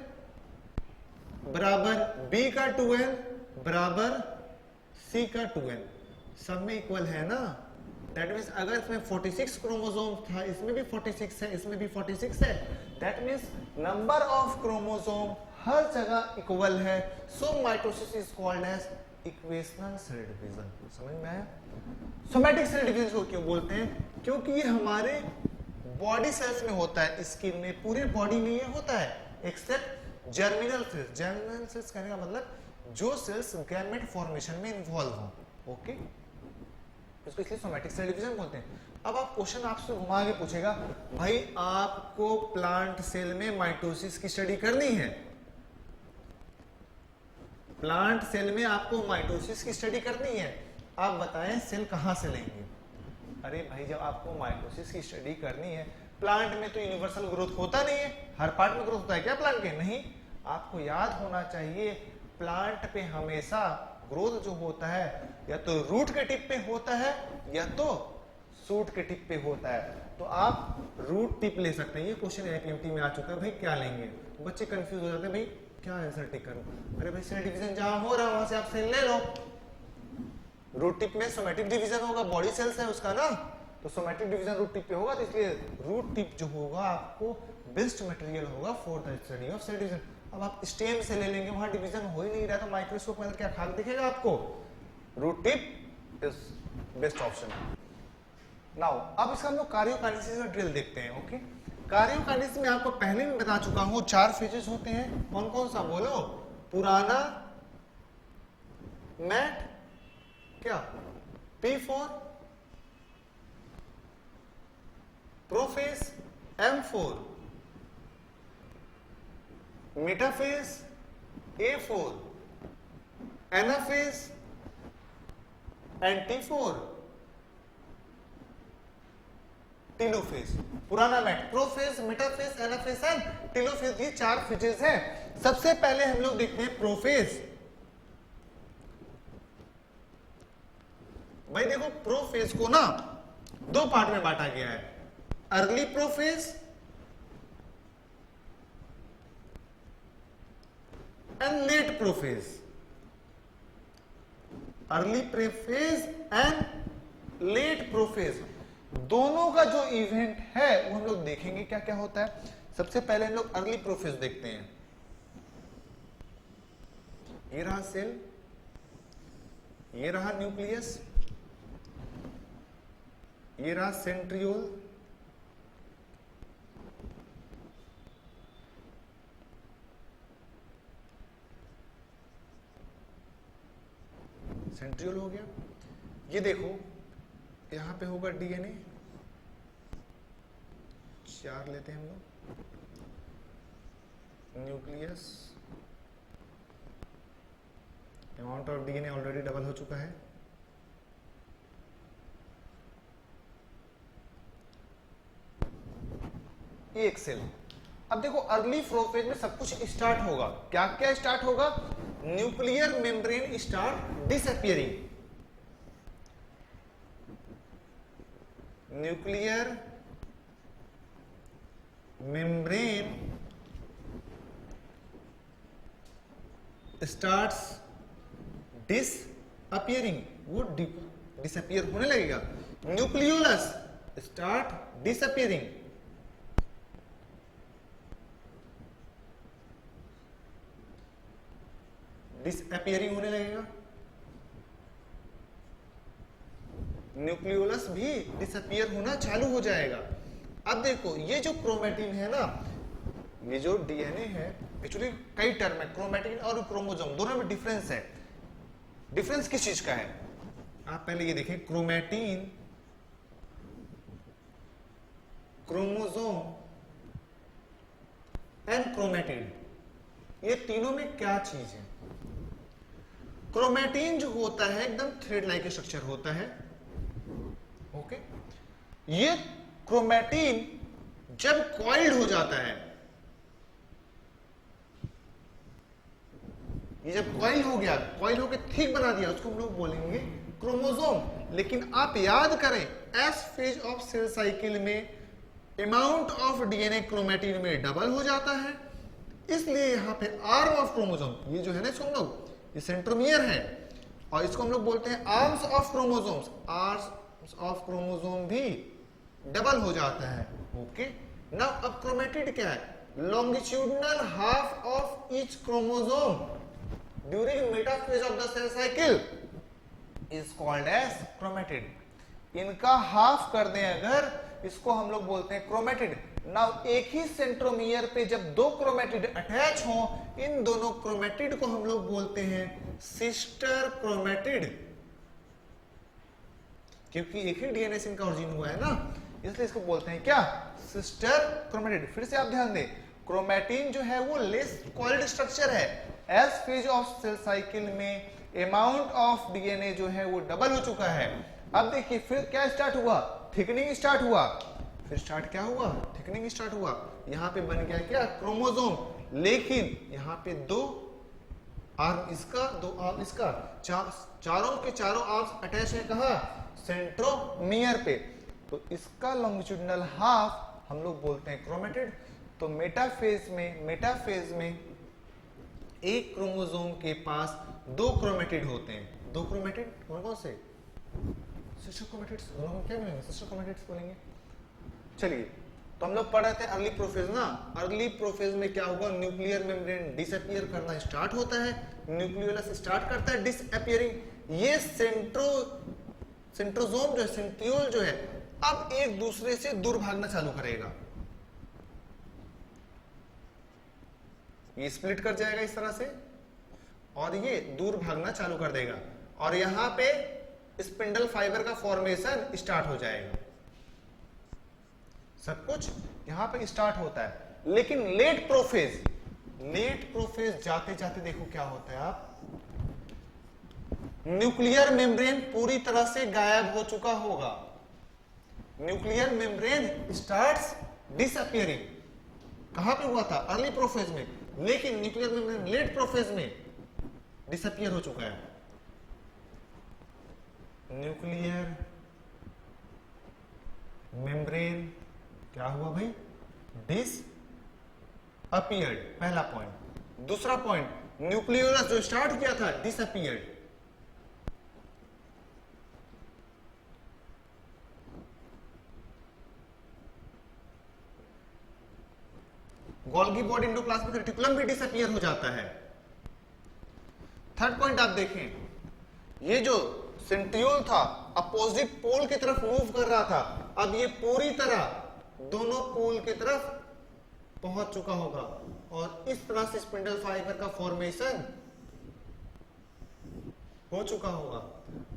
बराबर B का 2n बराबर C का 2n, सब में इक्वल है ना। दैट मीन्स अगर इसमें 46 क्रोमोसोम था, इसमें भी 46 है, इसमें भी 46 है, that means number of chromosome हर जगह इक्वल है। So mitosis is called as equational cell division. समझ में आया? सोमैटिक सेल डिवीजन को क्यों बोलते हैं? क्योंकि ये हमारे बॉडी सेल्स में होता है, स्किन में, पूरे बॉडी में ये होता है, except germinal cells. Germinal cells कहने का मतलब जो सेल्स गैमेट फॉर्मेशन में इन्वॉल्व हो। ओके, इसको इसलिए सोमैटिक सेल डिवीजन बोलते हैं। अब आप क्वेश्चन आपसे घुमा के पूछेगा, भाई आपको प्लांट सेल में माइटोसिस की स्टडी करनी है, प्लांट सेल में आपको माइटोसिस की स्टडी करनी है, आप बताएं सेल कहां से लेंगे? अरे भाई जब आपको माइटोसिस की स्टडी करनी है, प्लांट में तो यूनिवर्सल ग्रोथ होता नहीं है, हर पार्ट में ग्रोथ होता है क्या प्लांट के? नहीं। आपको याद होना चाहिए प्लांट पे हमेशा ग्रोथ जो होता है या तो रूट के टिप पे होता है या तो शूट के टिप पे होता है। तो आप रूट टिप ले सकते हैं। ये क्वेश्चन आईपीएमटी में आ चुका है भाई, क्या लेंगे? बच्चे कंफ्यूज हो जाते हैं भाई क्या आंसर टिक करूं। अरे भाई सेल डिवीजन जहां हो रहा है वहां से आप सेल ले लो। रूट टिप में सोमेटिक डिवीजन होगा, बॉडी सेल्स है उसका ना, तो सोमेटिक डिवीजन रूट टिप पे होगा, तो इसलिए रूट टिप जो होगा आपको बेस्ट मटेरियल होगा for the study of cell division. अब आप स्टेम से ले लेंगे, वहां डिवीजन हो ही नहीं रहा, तो माइक्रोस्कोप में क्या खाक दिखेगा आपको? Root tip is best option. Now अब इसका हम लोग कार्योकाइनेसिस का ड्रिल देखते हैं। ओके, कार्योकाइनेसिस में आपको पहले भी बता चुका हूं 4 फेजेस होते हैं। कौन कौन सा बोलो? पुराना, मैट, क्या P4, prophase M4, metaphase A4, anaphase T4, telophase. पुराना mat, prophase, metaphase, anaphase and telophase, ये 4 फेजेस हैं। सबसे पहले हम लोग देखते हैं प्रोफेस। भाई देखो प्रोफेस को ना 2 पार्ट में बांटा गया है, early prophase and late prophase. Early prophase and late prophase, दोनों का जो इवेंट है वो हम लोग देखेंगे क्या क्या होता है। सबसे पहले हम लोग अर्ली प्रोफेस देखते हैं। ये रहा सेल, ये रहा न्यूक्लियस, ये रहा सेंट्रियोल, सेंट्रियोल हो गया। ये देखो यहां पे होगा डीएनए, 4 लेते हैं हम लोग, nucleus, amount of DNA already double हो चुका है। ये एक सेल। अब देखो अर्ली प्रोफेज में सब कुछ स्टार्ट होगा, क्या क्या स्टार्ट होगा? Nuclear membrane start disappearing, nuclear membrane starts disappearing, वो डिसअपियर होने लगेगा। न्यूक्लियोलस स्टार्ट डिसअपियरिंग, डिसअपियरिंग होने लगेगा। न्यूक्लियोलस भी डिसअपियर होना चालू हो जाएगा। अब देखो ये जो क्रोमेटिन है ना, ये जो डीएनए है, एक्चुअली कई टर्म है, क्रोमेटिन और क्रोमोसोम दोनों में डिफरेंस है। डिफरेंस किस चीज का है? आप पहले ये देखें, क्रोमेटिन, क्रोमोसोम एंड क्रोमेटिन, ये तीनों में क्या चीज है? क्रोमेटिन जो होता है एकदम थ्रेड लाइक स्ट्रक्चर होता है। ओके, ये क्रोमेटिन जब कॉइल्ड हो जाता है, ये जब कॉइल हो गया, कॉइल होकर थिक बना दिया, उसको हम लोग बोलेंगे क्रोमोसोम। लेकिन आप याद करें S phase of cell cycle में अमाउंट ऑफ डीएनए क्रोमेटिन में डबल हो जाता है, इसलिए यहां पे आर्म ऑफ क्रोमोसोम, ये जो है ना इसको हम लोग, ये सेंट्रोमियर है और इसको हम लोग बोलते हैं arms of chromosomes, arms of chromosome भी डबल हो जाता है। ओके, नाउ अब क्रोमेटिड क्या है? Longitudinal half of each chromosome during metaphase of the cell cycle is called as chromatid. इनका हाफ कर दें अगर, इसको हम लोग बोलते हैं क्रोमेटिड। नाउ एक ही सेंट्रोमियर पे जब 2 क्रोमेटिड अटैच हो, इन दोनों क्रोमेटिड को हम लोग बोलते हैं सिस्टर क्रोमेटिड, क्योंकि एक ही डीएनए से इनका ओरिजिन हुआ है ना, इसलिए इसको बोलते हैं क्या? Sister chromatid. फिर से आप ध्यान दें, क्रोमेटिन जो है वो लेस कॉइल्ड स्ट्रक्चर है, S phase of cell cycle में अमाउंट ऑफ डीएनए जो है वो डबल हो चुका है। अब देखिए फिर क्या स्टार्ट हुआ, थिकनिंग स्टार्ट हुआ, फिर स्टार्ट क्या हुआ, थिकनिंग स्टार्ट हुआ, यहाँ पे बन गया क्या, क्रोमोसोम। लेकिन यहाँ पे दो आर्म इसका, दो आर्म इसका, चारों के चारों आर्म्स अटैच है कहाँ, सेंट्रोमियर पे। तो इसका लॉन्गिट्यूडिनल हाफ हम लोग बोलते हैं क्रोमेटिड। तो मेटाफेज में एक क्रोमोसोम के पास दो क्रोमेटिड होते हैं। दो क्रोमेटिड कौन कौन से, सिस्टर क्रोमेटिड्स, दोनों को क्या बोलेंगे, सिस्टर क्रोमेटिड्स बोलेंगे। चलिए तो हम लोग पढ़ रहे थे अर्ली प्रोफेज ना, अर्ली प्रोफेज में क्या होगा, न्यूक्लियर मेम्ब्रेन डिसअपियर करना स्टार्ट होता है, न्यूक्लियोलस स्टार्ट करता है डिसअपियरिंग। ये सेंट्रोजोम जो है, सेंट्रियोल जो है, अब एक दूसरे से दूर भागना चालू करेगा। ये स्प्लिट कर जाएगा इस तरह से और ये दूर भागना चालू कर देगा और यहां पे स्पिंडल फाइबर का फॉर्मेशन स्टार्ट हो जाएगा। सब कुछ यहां पे स्टार्ट होता है। लेकिन लेट प्रोफेज जाते जाते देखो क्या होता है, आप न्यूक्लियर मेम्ब्रेन पूरी तरह से गायब हो चुका होगा। Nuclear membrane starts disappearing. कहां पे हुआ था, अर्ली प्रोफेज में, लेकिन न्यूक्लियर मेम्ब्रेन लेट प्रोफेज में डिसअपियर हो चुका है। न्यूक्लियर मेम्ब्रेन क्या हुआ भाई, डिसअपियर्ड, पहला पॉइंट। दूसरा पॉइंट, न्यूक्लियोलस जो स्टार्ट किया था disappeared. Golgi body endoplasmic reticulum भी डिसअपियर हो जाता है। थर्ड पॉइंट आप देखें, ये जो सेंट्रियोल था अपोजिट पोल की तरफ मूव कर रहा था, अब ये पूरी तरह दोनों पोल की तरफ पहुंच चुका होगा और इस तरह से स्पिंडल फाइबर का फॉर्मेशन हो चुका होगा।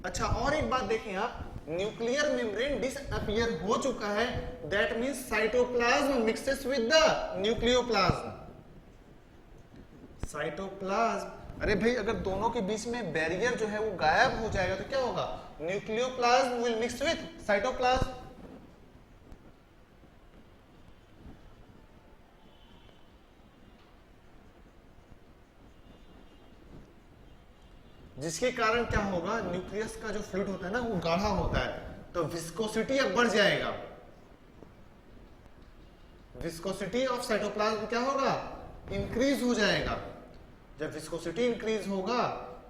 अच्छा और एक बात देखें आप, न्यूक्लियर मेम्ब्रेन डिसअपियर हो चुका है, that means cytoplasm mixes with the nucleoplasm. Cytoplasm, अरे भाई अगर दोनों के बीच में बैरियर जो है वो गायब हो जाएगा तो क्या होगा, nucleoplasm will mix with cytoplasm. जिसके कारण क्या होगा, न्यूक्लियस का जो फ्लूइड होता है ना वो गाढ़ा होता है, तो विस्कोसिटी अब बढ़ जाएगा। विस्कोसिटी ऑफ साइटोप्लाज्म क्या होगा, इंक्रीज हो जाएगा। जब विस्कोसिटी इंक्रीज होगा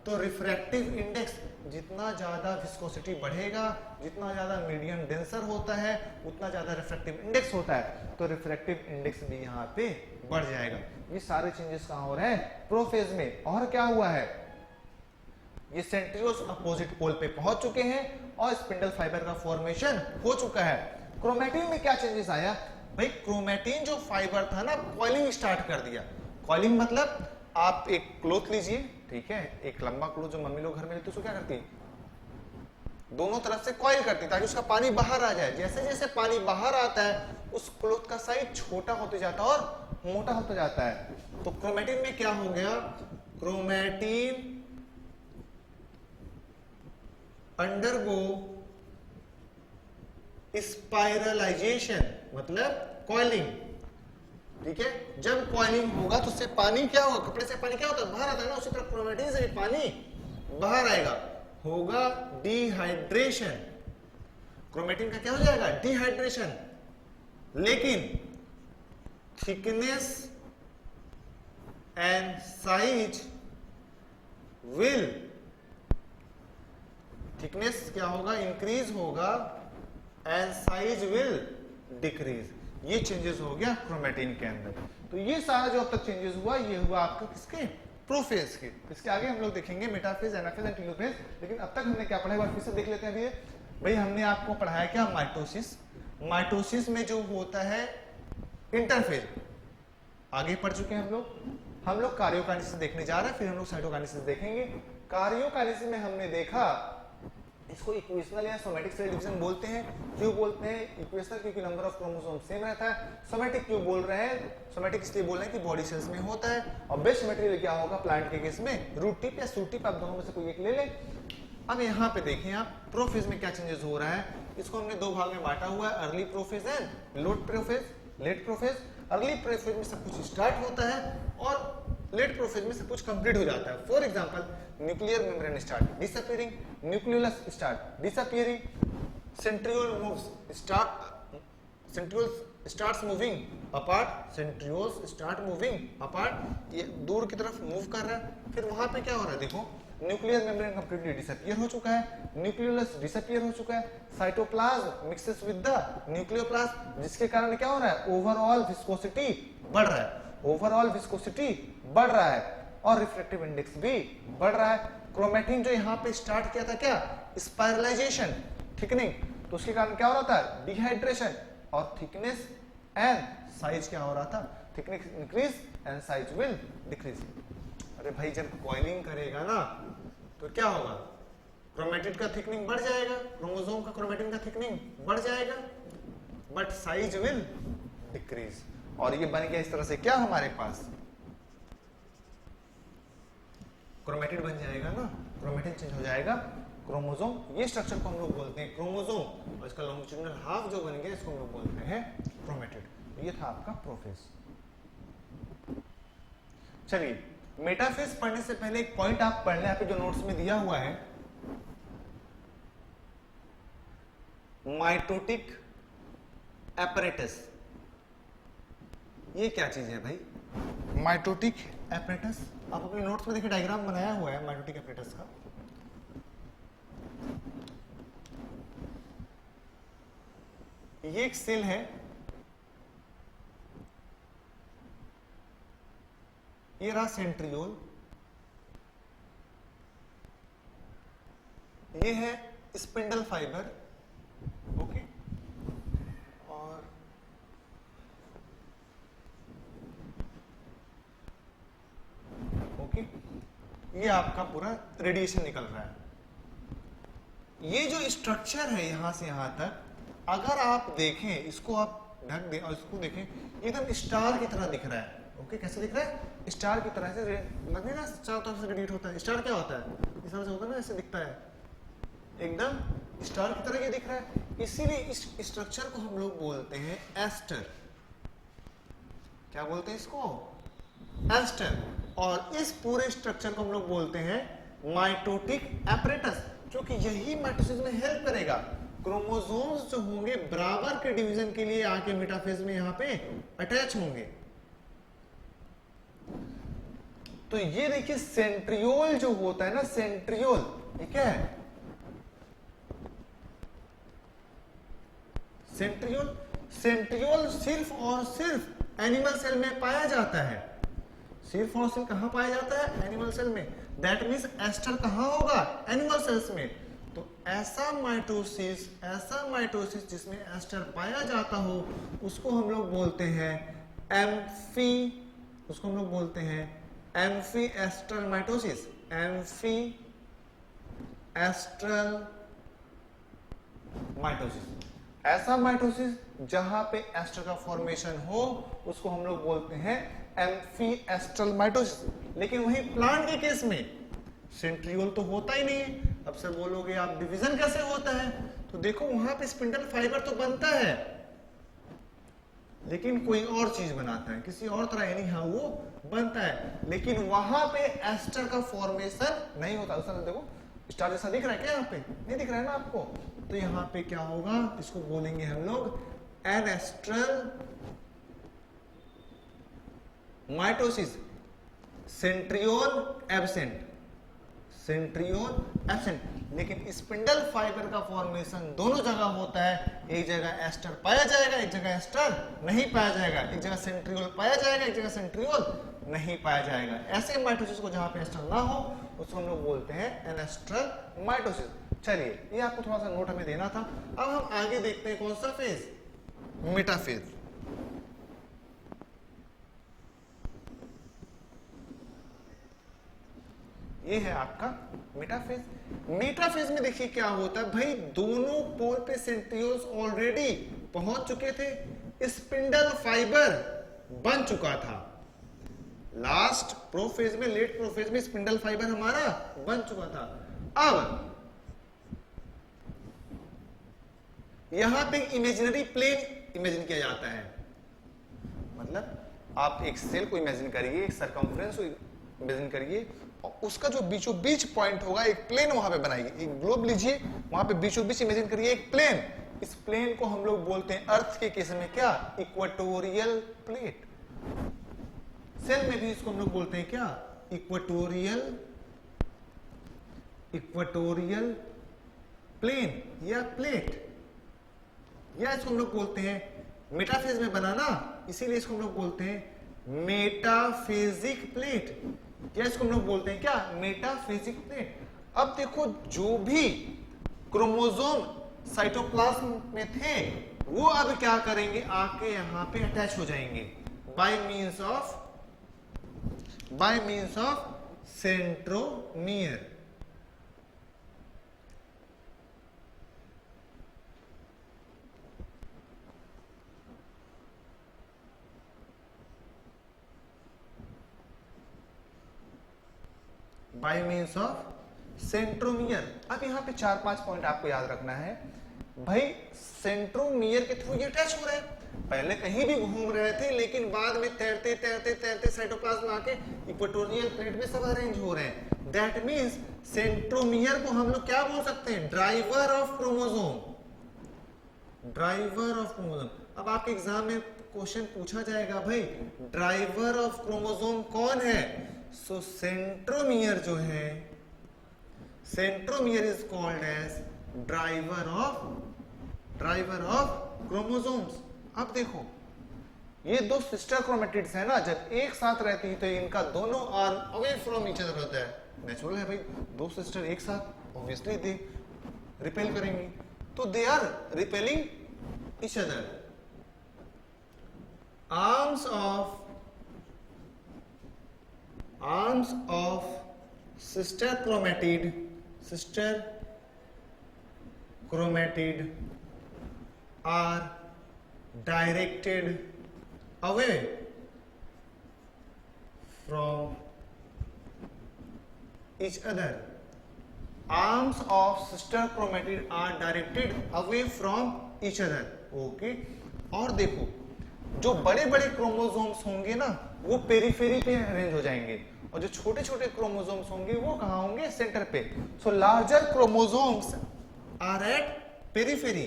तो रिफ्रैक्टिव इंडेक्स, जितना ज्यादा विस्कोसिटी बढ़ेगा, जितना ज्यादा मीडियम डेंसर होता है, उतना ज्यादा रिफ्रैक्टिव इंडेक्स होता है, तो रिफ्रैक्टिव इंडेक्स भी यहाँ पे बढ़ जाएगा। ये सारे चेंजेस कहाँ हो रहे हैं, प्रोफेज में। और क्या हुआ है, ये सेंट्रियोल्स अपोजिट पोल पे पहुंच चुके हैं और स्पिंडल फाइबर का फॉर्मेशन हो चुका है। क्रोमैटिन में क्या चेंजेस आया भाई, क्रोमैटिन जो फाइबर था ना, कॉइलिंग स्टार्ट कर दिया। कॉइलिंग मतलब आप एक क्लोथ लीजिए, ठीक है, एक लंबा क्लोथ जो मम्मी लोग घर में लेती है, उसको क्या करती है, दोनों तरफ से कॉइल करती है ताकि उसका पानी बाहर आ जाए। जैसे जैसे पानी बाहर आता है उस क्लोथ का साइज छोटा होते जाता है और मोटा होता जाता है। तो क्रोमैटिन में क्या हो गया, क्रोमैटिन अंडरगो स्पाइरलाइजेशन, मतलब कॉइलिंग, ठीक है। जब कॉइलिंग होगा तो उससे पानी क्या होगा, कपड़े से पानी क्या होता है, बाहर आता है ना, उसी तरह क्रोमैटिन से भी पानी बाहर आएगा, होगा डिहाइड्रेशन। क्रोमैटिन का क्या हो जाएगा, डिहाइड्रेशन। लेकिन thickness and size will, thickness क्या होगा, इंक्रीज होगा, एंड साइज विल डिक्रीज। ये चेंजेस हो गया क्रोमैटिन के अंदर। तो ये सारा जो अब तक चेंजेस हुआ, ये हुआ आपका किसके, प्रोफेज के। इसके आगे हम लोग देखेंगे मेटाफेज, एनाफेज एंड टेलोफेज। लेकिन अब तक हमने क्या पढ़ा, एक बार फिर से देख लेते हैं। अभी भाई हमने आपको पढ़ाया क्या, माइटोसिस। माइटोसिस में जो होता है इंटरफेज, आगे पढ़ चुके हैं हम लोग कार्योकाइनेसिस देखने जा रहे हैं, फिर हम लोग साइटोकाइनेसिस देखेंगे। कार्योकाइनेसिस में हमने देखा इसको इक्वेशनल या सोमेटिक सेल डिवीजन बोलते हैं। क्यों बोलते हैं इक्वेशनल? क्योंकि नंबर ऑफ क्रोमोसोम सेम रहता है। सोमेटिक क्यों बोल रहे हैं? सोमेटिक इसलिए बोल रहे हैं कि बॉडी सेल्स में होता है। और बेस्ट मटेरियल क्या होगा प्लांट के केस में? रूट टिप या शूट टिप, आप दोनों में से कोई एक ले लें। अब यहाँ पे देखें आप प्रोफेज में क्या चेंजेस हो रहा है। इसको हमने दो भाग में बांटा हुआ है, early prophase and load prophase, late prophase. Early prophase में सब कुछ स्टार्ट होता है और लेट प्रोफेज में सब कुछ कंप्लीट हो जाता है। For example nuclear membrane start disappearing, nucleolus start disappearing, centriole moves starts moving apart, centrioles start moving apart, ये दूर की तरफ मूव कर रहा है। फिर वहां पे क्या हो रहा है देखो, न्यूक्लियर मेम्ब्रेन कंप्लीटली डिसअपीयर हो चुका है, न्यूक्लियोलस डिसअपीयर हो चुका है, cytoplasm mixes with the nucleoplasm, जिसके कारण क्या हो रहा है? ओवरऑल विस्कोसिटी बढ़ रहा है, ओवरऑल विस्कोसिटी बढ़ रहा है और रिफ्रैक्टिव इंडेक्स भी बढ़ रहा है। क्रोमैटिन जो यहाँ पे स्टार्ट किया था क्या? स्पाइरलाइजेशन, थिकनिंग, तो उसके कारण क्या हो रहा था? डिहाइड्रेशन, और थिकनेस एंड साइज क्या हो रहा था? Thickness increase and size will decrease. अरे भाई जब कॉइलिंग करेगा ना तो क्या होगा? क्रोमैटिन का थिकनिंग बढ़ जाएगा, क्रोमोसोम का क्रोमैटिन का थिकनिंग बढ़ जाएगा, बट साइज विल डिक्रीज। और ये बन गया इस तरह से क्या हमारे पास? क्रोमैटिन बन जाएगा ना, क्रोमैटिन चेंज हो जाएगा, क्रोमोसोम। ये स्ट्रक्चर को हम लोग बोलते हैं क्रोमोसोम, और इसका लॉन्गिट्यूडिनल हाफ जो बन गया इसको हम लोग बोलते हैं क्रोमैटिड। ये था आपका प्रोफेज। चलिए मेटाफेज पढ़ने से पहले एक पॉइंट आप पढ़ लें, यहाँ पे जो नोट्स में दिया हुआ है, माइटोटिक एपरेटस। ये क्या चीज है भाई? माइटोटिक एपरेटस, आप अपने नोट्स में देखिए डायग्राम बनाया हुआ है माइटोटिक एपरेटस का। ये एक सेल है, ये रहा सेंट्रियोल, ये है स्पिंडल फाइबर, ओके, और ओके, ये आपका पूरा रेडिएशन निकल रहा है। ये जो स्ट्रक्चर है यहां से यहां तक, अगर आप देखें इसको, आप ढक दें और इसको देखें, एकदम स्टार की तरह दिख रहा है। ओके, कैसे दिख रहा है? स्टार की तरह से लगे ना, चारों तरफ से रेडिएट होता है। स्टार क्या होता है? इस तरह से होता है ना, ऐसे दिखता है, एकदम स्टार की तरह ये दिख रहा है। इसीलिए इस स्ट्रक्चर को हम लोग बोलते हैं एस्टर। क्या बोलते हैं इसको? एस्टर। और इस पूरे स्ट्रक्चर को हम लोग बोलते हैं माइटोटिक एपरेटस, जो कि यही माइटोसिस में हेल्प करेगा। क्रोमोसोम्स जो होंगे बराबर के डिवीजन के लिए आके मेटाफेज में यहाँ पे अटैच होंगे। तो ये देखिए सेंट्रियोल जो होता है ना, सेंट्रियोल, ये क्या है? सेंट्रियोल, सेंट्रियोल सिर्फ और सिर्फ एनिमल सेल में पाया जाता है। सिर्फ और सिर्फ कहां पाया जाता है? एनिमल सेल में। दैट मीन्स एस्टर कहां होगा? एनिमल सेल्स में। तो ऐसा माइटोसिस जिसमें एस्टर पाया जाता हो, उसको हम लोग बोलते हैं एम्फी, उसको हम लोग बोलते हैं amphi astral mitosis, amphi astral mitosis. ऐसा माइटोसिस जहां पे एस्टर का फॉर्मेशन हो उसको हम लोग बोलते हैं एम्फी एस्ट्रल माइटोसिस। लेकिन वही प्लांट के केस में सेंट्रियोल तो होता ही नहीं है। अब से बोलोगे आप डिवीजन कैसे होता है? तो देखो वहां पे स्पिंडल फाइबर तो बनता है, लेकिन कोई और चीज बनाता है, किसी और तरह यानी हाँ वो बनता है, लेकिन वहां पे एस्टर का फॉर्मेशन नहीं होता। उस तरह देखो स्टार जैसा दिख रहा है क्या? यहाँ पे नहीं दिख रहा है ना आपको? तो यहाँ पे क्या होगा? इसको बोलेंगे हम लोग anastral mitosis. Centriole absent, centriole absent. लेकिन स्पिंडल फाइबर का फॉर्मेशन दोनों जगह होता है। एक जगह एस्टर पाया जाएगा, एक जगह एस्टर नहीं पाया जाएगा, एक जगह सेंट्रियोल पाया जाएगा, एक जगह सेंट्रियोल नहीं पाया जाएगा। ऐसे माइटोसिस को जहां पे एस्टर ना हो उसको हम लोग बोलते हैं एनेस्ट्रल माइटोसिस। चलिए ये आपको थोड़ा सा नोट हमें देना था। अब हम आगे देखते हैं कौन सा फेज? मेटाफेज। ये है आपका मेटाफेज। मेटाफेज में देखिए क्या होता है भाई, दोनों पोल पे सेंट्रियोल्स ऑलरेडी पहुंच चुके थे, स्पिंडल फाइबर बन चुका था। लास्ट प्रोफेज में, लेट प्रोफेज में स्पिंडल फाइबर हमारा बन चुका था। अब यहां पे इमेजिनरी प्लेन इमेजिन किया जाता है, मतलब आप एक सेल को इमेजिन करिए, एक सरकमफ्रेंस को इमेजिन करिए, और उसका जो बीचों बीच पॉइंट होगा एक प्लेन वहां पे बनाइए। एक ग्लोब लीजिए, वहां पे बीचों बीच इमेजिन करिए एक प्लेन। इस प्लेन को हम लोग बोलते हैं अर्थ के केस में क्या, इक्वेटोरियल प्लेट। सेल में भी इसको हम लोग बोलते हैं क्या, इक्वेटोरियल प्लेन या प्लेट, या इसको हम लोग बोलते हैं मेटाफेज में बनाना, इसीलिए इसको हम लोग बोलते हैं मेटाफेजिक प्लेट, या इसको हम लोग बोलते हैं क्या, मेटाफेजिक प्लेट। अब देखो, जो भी क्रोमोसोम साइटोप्लाज्म में थे वो अब क्या करेंगे, आके यहां पे अटैच हो जाएंगे by means of centromere. By means of centromere. अब यहाँ पे 4-5 पॉइंट आपको याद रखना है भाई। सेंट्रोमियर के थ्रू ये अटैच हो रहे हैं, पहले कहीं भी घूम रहे थे, लेकिन बाद में तैरते तैरते तैरते साइटोप्लाज्म आके इक्वेटोरियल प्लेट में सब अरेंज हो रहे हैं। दैट मींस सेंट्रोमियर को हम लोग क्या बोल सकते हैं, driver of chromosome. Driver of chromosome. अब आपके एग्जाम में क्वेश्चन पूछा जाएगा भाई, ड्राइवर ऑफ क्रोमोसोम कौन है, सो सेंट्रोमियर जो है, centromere is called as driver of chromosomes. अब देखो, ये दो सिस्टर क्रोमेटिड्स है ना, जब एक साथ रहती है तो इनका दोनों arm away from each other होता है। नेचुरल है भाई, दो सिस्टर एक साथ, ऑब्वियसली दे रिपेल करेंगी, तो they are repelling each other. Arms of sister chromatid are directed away from each other. Arms of sister chromatid are directed away from each other. Okay? और देखो, जो बड़े बड़े क्रोमोसोम्स होंगे ना वो पेरिफेरी पे अरेंज हो जाएंगे, और जो छोटे छोटे क्रोमोसोम्स होंगे वो कहां होंगे, सेंटर पे। So larger chromosomes are at periphery,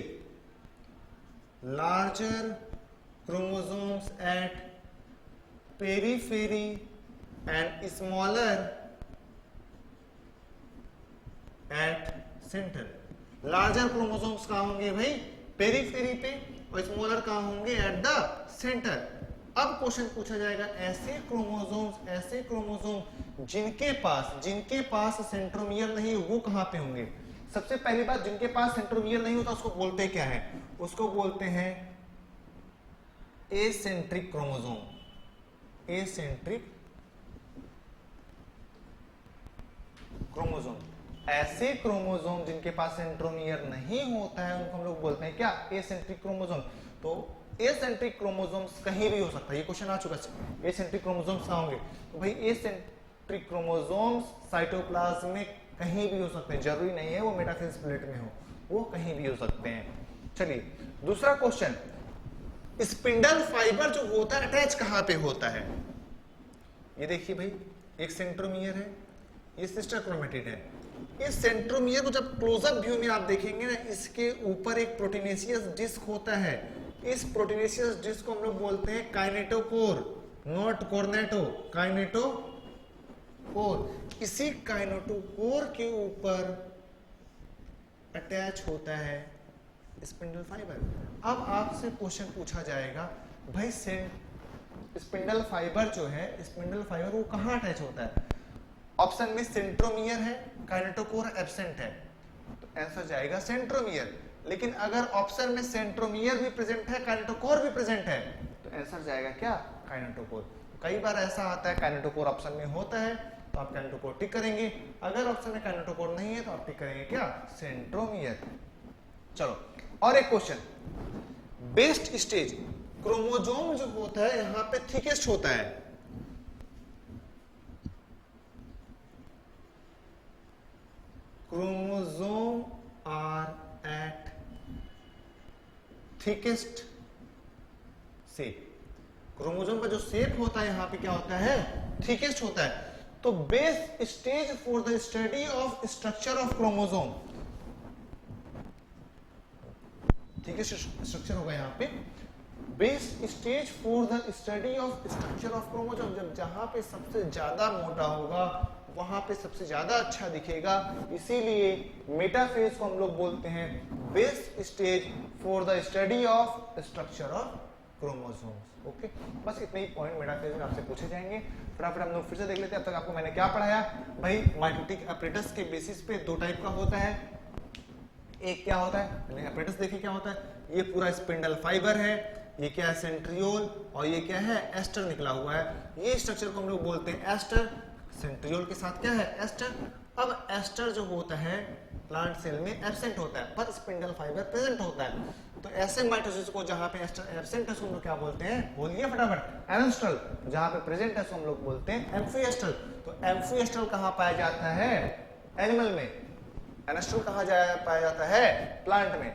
larger chromosomes at periphery and smaller at centre. Larger chromosomes कहां होंगे भाई, पेरिफेरी पे, और स्मॉलर कहां होंगे, एट द सेंटर। अब क्वेश्चन पूछा जाएगा, ऐसे क्रोमोसोम जिनके पास सेंट्रोमियर नहीं, वो कहां पे होंगे। सबसे पहली बात, जिनके पास सेंट्रोमियर नहीं होता उसको बोलते क्या है, उसको बोलते हैं एसेंट्रिक क्रोमोसोम। एसेंट्रिक क्रोमोसोम, ऐसे क्रोमोसोम जिनके पास सेंट्रोमियर नहीं होता है उनको हम लोग बोलते हैं क्या, एसेंट्रिक क्रोमोसोम। तो एसेंट्रिक क्रोमोसोम्स कहीं भी हो सकता है, ये क्वेश्चन आ चुका है, एसेंट्रिक क्रोमोसोम्स कहां होंगे, तो भाई एसेंट्रिक क्रोमोसोम्स साइटोप्लाज्म में कहीं भी हो सकते हैं, जरूरी नहीं है वो मेटाफेज प्लेट में हो, वो कहीं भी हो सकते हैं। चलिए दूसरा क्वेश्चन, स्पिंडल फाइबर जो होता है अटैच कहां पे होता है। ये देखिए भाई, एक सेंट्रोमियर है, ये सिस्टर क्रोमेटिड है। इस सेंट्रोमियर को जब क्लोजअप व्यू में आप देखेंगे ना, इसके ऊपर एक प्रोटीनेशियस डिस्क होता है। इस प्रोटीनेशियस डिस्क को हम लोग बोलते हैं काइनेटोकोर, नॉट कोर्नेटो, काइनेटोकोर। इसी काइनेटोकोर के ऊपर अटैच होता है स्पिंडल फाइबर। अब आपसे क्वेश्चन पूछा जाएगा, भाई स्पिंडल फाइबर जो है, स्पिंडल फाइबर वो कहां अटैच होता है। ऑप्शन में सेंट्रोमियर है, काइनेटोकोर एब्सेंट है, तो आंसर जाएगा सेंट्रोमियर। लेकिन अगर ऑप्शन में सेंट्रोमियर भी प्रेजेंट है, काइनेटोकोर भी प्रेजेंट है, तो आंसर जाएगा क्या, काइनेटोकोर। कई बार ऐसा आता है काइनेटोकोर ऑप्शन में होता है, तो आप काइनेटोकोर टिक करेंगे। अगर ऑप्शन में काइनेटोकोर नहीं है तो आप टिक करेंगे क्या, सेंट्रोमियर। चलो और एक क्वेश्चन, बेस्ट स्टेज, क्रोमोसोम जो होता है यहां पे थिकेस्ट होता है, chromosome are at thickest shape, chromosome का जो शेप होता है यहां पे क्या होता है, थिकेस्ट होता है। तो best stage for the study of structure of chromosome, thickest structure होगा यहां पे, best stage for the study of structure of chromosome, जब जहां पे सबसे ज्यादा मोटा होगा वहां पे सबसे ज्यादा अच्छा दिखेगा, इसीलिए मेटाफेज को हम लोग बोलते हैं best stage for the study of structure of chromosomes. Okay, बस इतने ही पॉइंट मेटाफेज में आपसे पूछे जाएंगे। फटाफट हम लोग फिर से देख लेते हैं। अब तक आपको मैंने क्या पढ़ाया भाई, माइटोटिक अपरेटस के बेसिस पे दो टाइप का होता है, एक क्या होता है अपरेटस, देखिए क्या होता है, ये पूरा स्पिंडल फाइबर है, ये क्या है सेंट्रियोल, और ये क्या है एस्टर निकला हुआ है, ये स्ट्रक्चर को हम लोग बोलते हैं एस्टर, सेंट्रियोल के साथ क्या है एस्टर। अब एस्टर जो होता है प्लांट सेल में एब्सेंट होता है पर स्पिंडल फाइबर प्रेजेंट होता है, तो ऐसे माइटोसिस को जहां पे एस्टर एब्सेंट है उसको हम लोग क्या बोलते हैं, बोलिए फटाफट, एनेस्ट्रल, जहां पे प्रेजेंट है उसको हम लोग बोलते हैं एम्फीएस्ट्रल। तो एम्फीएस्ट्रल कहां पाया जाता है, एनिमल में, एनेस्ट्रल कहां पाया जाता है, प्लांट में।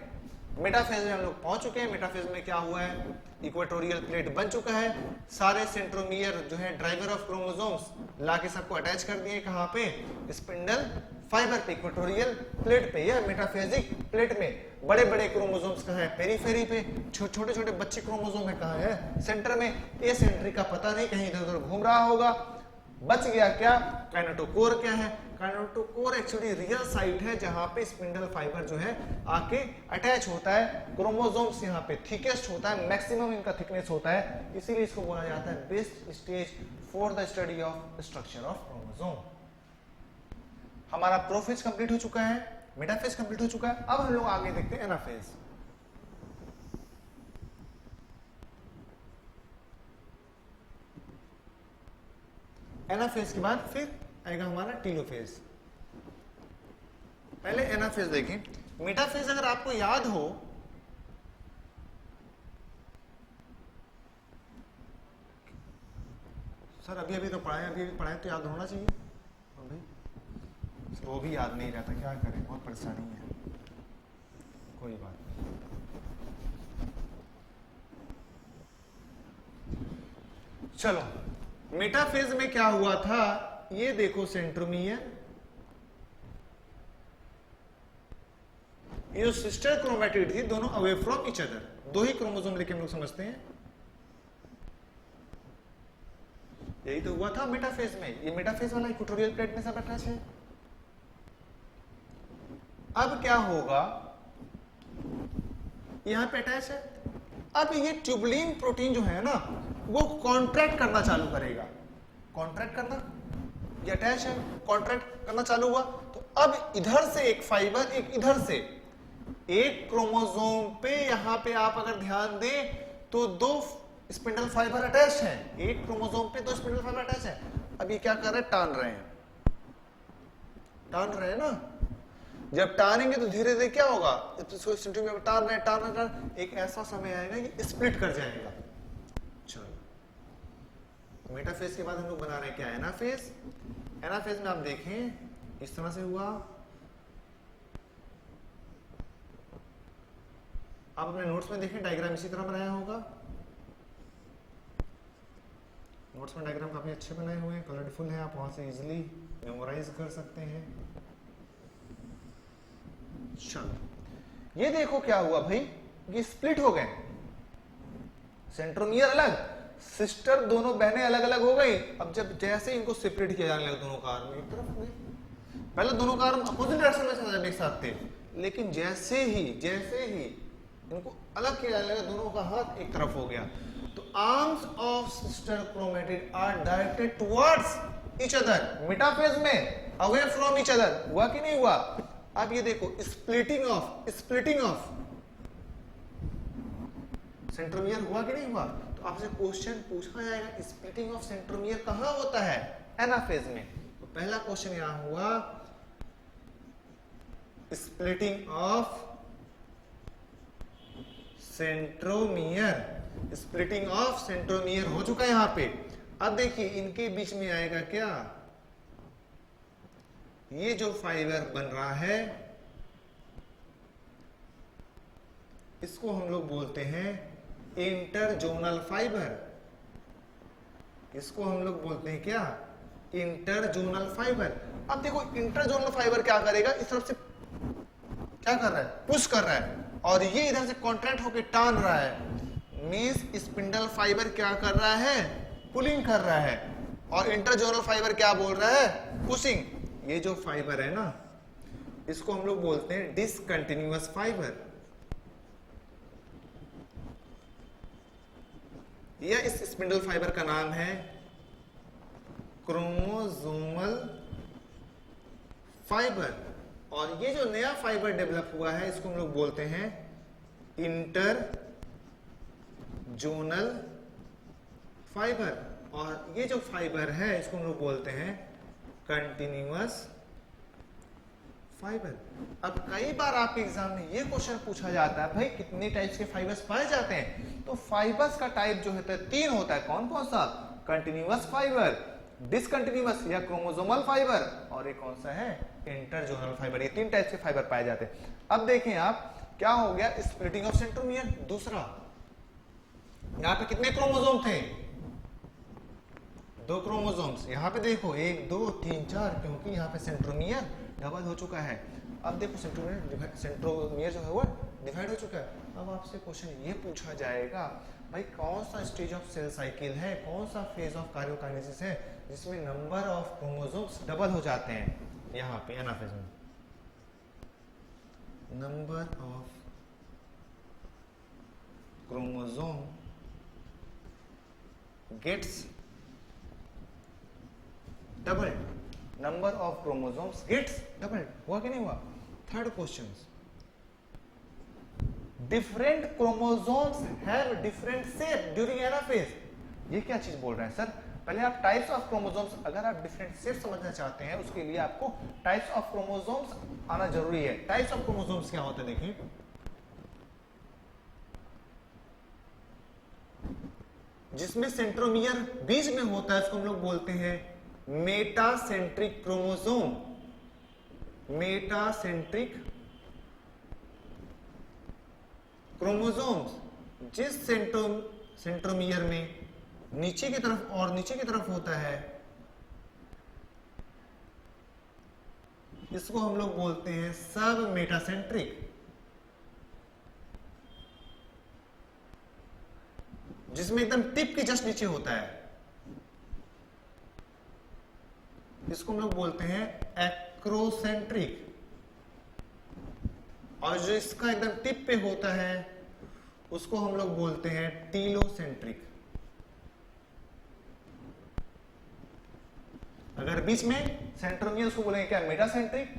मेटाफेज में हम लोग पहुंच चुके हैं। मेटाफेज में क्या हुआ है, इक्वेटोरियल प्लेट बन चुका है, सारे सेंट्रोमियर जो है ड्राइवर ऑफ क्रोमोसोम्स लाके सबको अटैच कर दिए, कहां पे, स्पिंडल फाइबर पे, इक्वेटोरियल प्लेट पे या मेटाफेजिक प्लेट में। बड़े बड़े क्रोमोसोम्स कहां है, पेरीफेरी पे, छोटे छोटे बच्चे क्रोमोसोम है कहां है, सेंटर में। ये सेंट्री का पता नहीं, कहीं इधर उधर घूम रहा होगा। बच गया क्या, काइनेटोकोर क्या है, काइनेटोकोर एक्चुअली रियल साइट है जहां पे स्पिंडल फाइबर जो है आके अटैच होता है, क्रोमोसोम्स यहाँ पे थिकेस्ट होता है, मैक्सिमम इनका थिकनेस होता है, इसीलिए इसको बोला जाता है best stage for the study of structure of chromosome. हमारा प्रोफेज कंप्लीट हो चुका है, मेटाफेज कंप्लीट हो चुका है। अब हम लोग आगे देखते हैं एनाफेज। एनाफेज के बाद फिर आएगा हमारा टीलोफेज। पहले एनाफेज देखें। मेटाफेज अगर आपको याद हो, सर अभी अभी तो पढ़ाए तो याद होना चाहिए, वो भी याद नहीं रहता, क्या करें, बहुत परेशानी है, कोई बात नहीं। चलो मेटाफेज में क्या हुआ था, ये देखो सेंट्रोमियर, ये जो सिस्टर क्रोमेटिड थी दोनों अवे फ्रॉम ईच अदर, दो ही क्रोमोसोम लेके हम लोग समझते हैं, यही तो हुआ था मेटाफेज में। ये मेटाफेज वाला इक्वेटोरियल प्लेट में सब अटैच है। अब क्या होगा, यहां पे अटैच है, अब ये ट्यूबुलिन प्रोटीन जो है ना वो कॉन्ट्रैक्ट करना चालू करेगा, कॉन्ट्रैक्ट करना, ये अटैच है, कॉन्ट्रैक्ट करना चालू हुआ, तो अब इधर से एक फाइबर, एक इधर से, एक क्रोमोसोम पे यहां पे आप अगर ध्यान दें तो दो स्पिंडल फाइबर अटैच है, एक क्रोमोसोम पे दो स्पिंडल फाइबर अटैच है। अब ये क्या कर रहे हैं, टान रहे हैं ना, जब टानेंगे तो धीरे धीरे क्या होगा, सेंटीमीटर टान रहे, एक ऐसा समय आएगा ये स्प्लिट कर जाएगा। चलो मेटाफेज के बाद हम लोग बना रहे हैं क्या, एनाफेज। एनाफेज में आप देखें इस तरह से हुआ, आप अपने नोट्स में देखें डायग्राम इसी तरह बनाया होगा, नोट्स में डायग्राम काफी अच्छे बनाए हुए हैं, कलरफुल है, आप वहां से इजीली मेमोराइज कर सकते हैं। चलो ये देखो क्या हुआ भाई, ये स्प्लिट हो गए, सेंट्रोमियर अलग, सिस्टर दोनों बहनें अलग अलग हो गई। अब जब जैसे इनको सेपरेट किया जाने लगा दोनों का आर्म एक तरफ हो गए, पहले दोनों का आर्म अपोजिट डायरेक्शन में एक साथ थे, लेकिन जैसे ही इनको अलग किया जाने लगा दोनों का हाथ एक तरफ हो गया, तो arms of sister chromatid are directed towards each other, metaphase में अवे फ्रॉम ईच अदर, हुआ कि नहीं हुआ। अब ये देखो स्प्लिटिंग ऑफ सेंट्रोमियर हुआ कि नहीं हुआ, तो आपसे क्वेश्चन पूछा जाएगा स्प्लिटिंग ऑफ सेंट्रोमियर कहां होता है, एनाफेज में। तो पहला क्वेश्चन यहां हुआ splitting of centromere, splitting of centromere हो चुका है यहां पे। अब देखिए इनके बीच में आएगा क्या, ये जो फाइबर बन रहा है इसको हम लोग बोलते हैं इंटरजोनल फाइबर। इसको हम लोग बोलते हैं क्या, इंटरजोनल फाइबर। अब देखो इंटरजोनल फाइबर क्या करेगा, इस तरफ से क्या कर रहा है, पुश कर रहा है, और ये इधर से कॉन्ट्रैक्ट होकर टान रहा है। मींस स्पिंडल फाइबर क्या कर रहा है, पुलिंग कर रहा है, और इंटरजोनल फाइबर क्या बोल रहा है, पुशिंग। ये जो फाइबर है ना इसको हम लोग बोलते हैं डिसकंटिन्यूअस फाइबर, या इस स्पिंडल फाइबर का नाम है क्रोमोसोमल फाइबर। और ये जो नया फाइबर डेवलप हुआ है इसको हम लोग बोलते हैं इंटरजोनल फाइबर, और ये जो फाइबर है इसको हम लोग बोलते हैं कंटिन्यूअस फाइबर। अब कई बार आपके एग्जाम में ये क्वेश्चन पूछा जाता है, भाई कितने टाइप्स के फाइबर्स पाए जाते हैं, तो फाइबर्स का टाइप जो होता है 3 होता है। कौन कौन सा, कंटिन्यूअस फाइबर, डिसकंटिन्यूअस या क्रोमोसोमल फाइबर, और एक कौन सा है, इंटरजोनल फाइबर। ये 3 टाइप्स के फाइबर पाए जाते हैं। अब देखें आप क्या हो गया, स्प्लिटिंग ऑफ सेंट्रोमियर। दूसरा, यहां पे कितने क्रोमोसोम थे, 2 क्रोमोसोम्स। यहां पे देखो 1 2 3 4, क्योंकि यहां पे सेंट्रोमियर डबल हो चुका है। अब देखो सेंट्रोमियर जो है वो डिवाइड हो चुका है। अब आपसे क्वेश्चन ये पूछा जाएगा, भाई कौन सा स्टेज ऑफ सेल साइकिल है, कौन सा फेज ऑफ कार्योकाइनेसिस है जिसमें नंबर ऑफ क्रोमोसोम्स डबल हो जाते हैं। यहाँ पे एनाफेज में number of chromosome gets double, number of chromosomes gets double. हुआ कि नहीं हुआ। Third question, different chromosomes have different shape during anaphase. ये क्या चीज बोल रहे हैं सर, पहले आप टाइप्स ऑफ क्रोमोसोम्स, अगर आप डिफरेंट शेप समझना चाहते हैं उसके लिए आपको टाइप्स ऑफ क्रोमोसोम्स आना जरूरी है। टाइप्स ऑफ क्रोमोसोम्स क्या होते हैं देखिए, जिसमें सेंट्रोमियर बीच में होता है उसको हम लोग बोलते हैं मेटासेंट्रिक क्रोमोसोम। मेटासेंट्रिक क्रोमोसोम्स, जिस सेंट्रोमियर में नीचे की तरफ और नीचे की तरफ होता है इसको हम लोग बोलते हैं सब मेटासेंट्रिक। जिसमें एकदम टिप के जस्ट नीचे होता है इसको हम लोग बोलते हैं एक्रोसेंट्रिक, और जो इसका एकदम टिप पे होता है उसको हम लोग बोलते हैं टीलोसेंट्रिक। अगर बीच में सेंट्रोमियर उसको बोलेंगे क्या, मेटासेंट्रिक।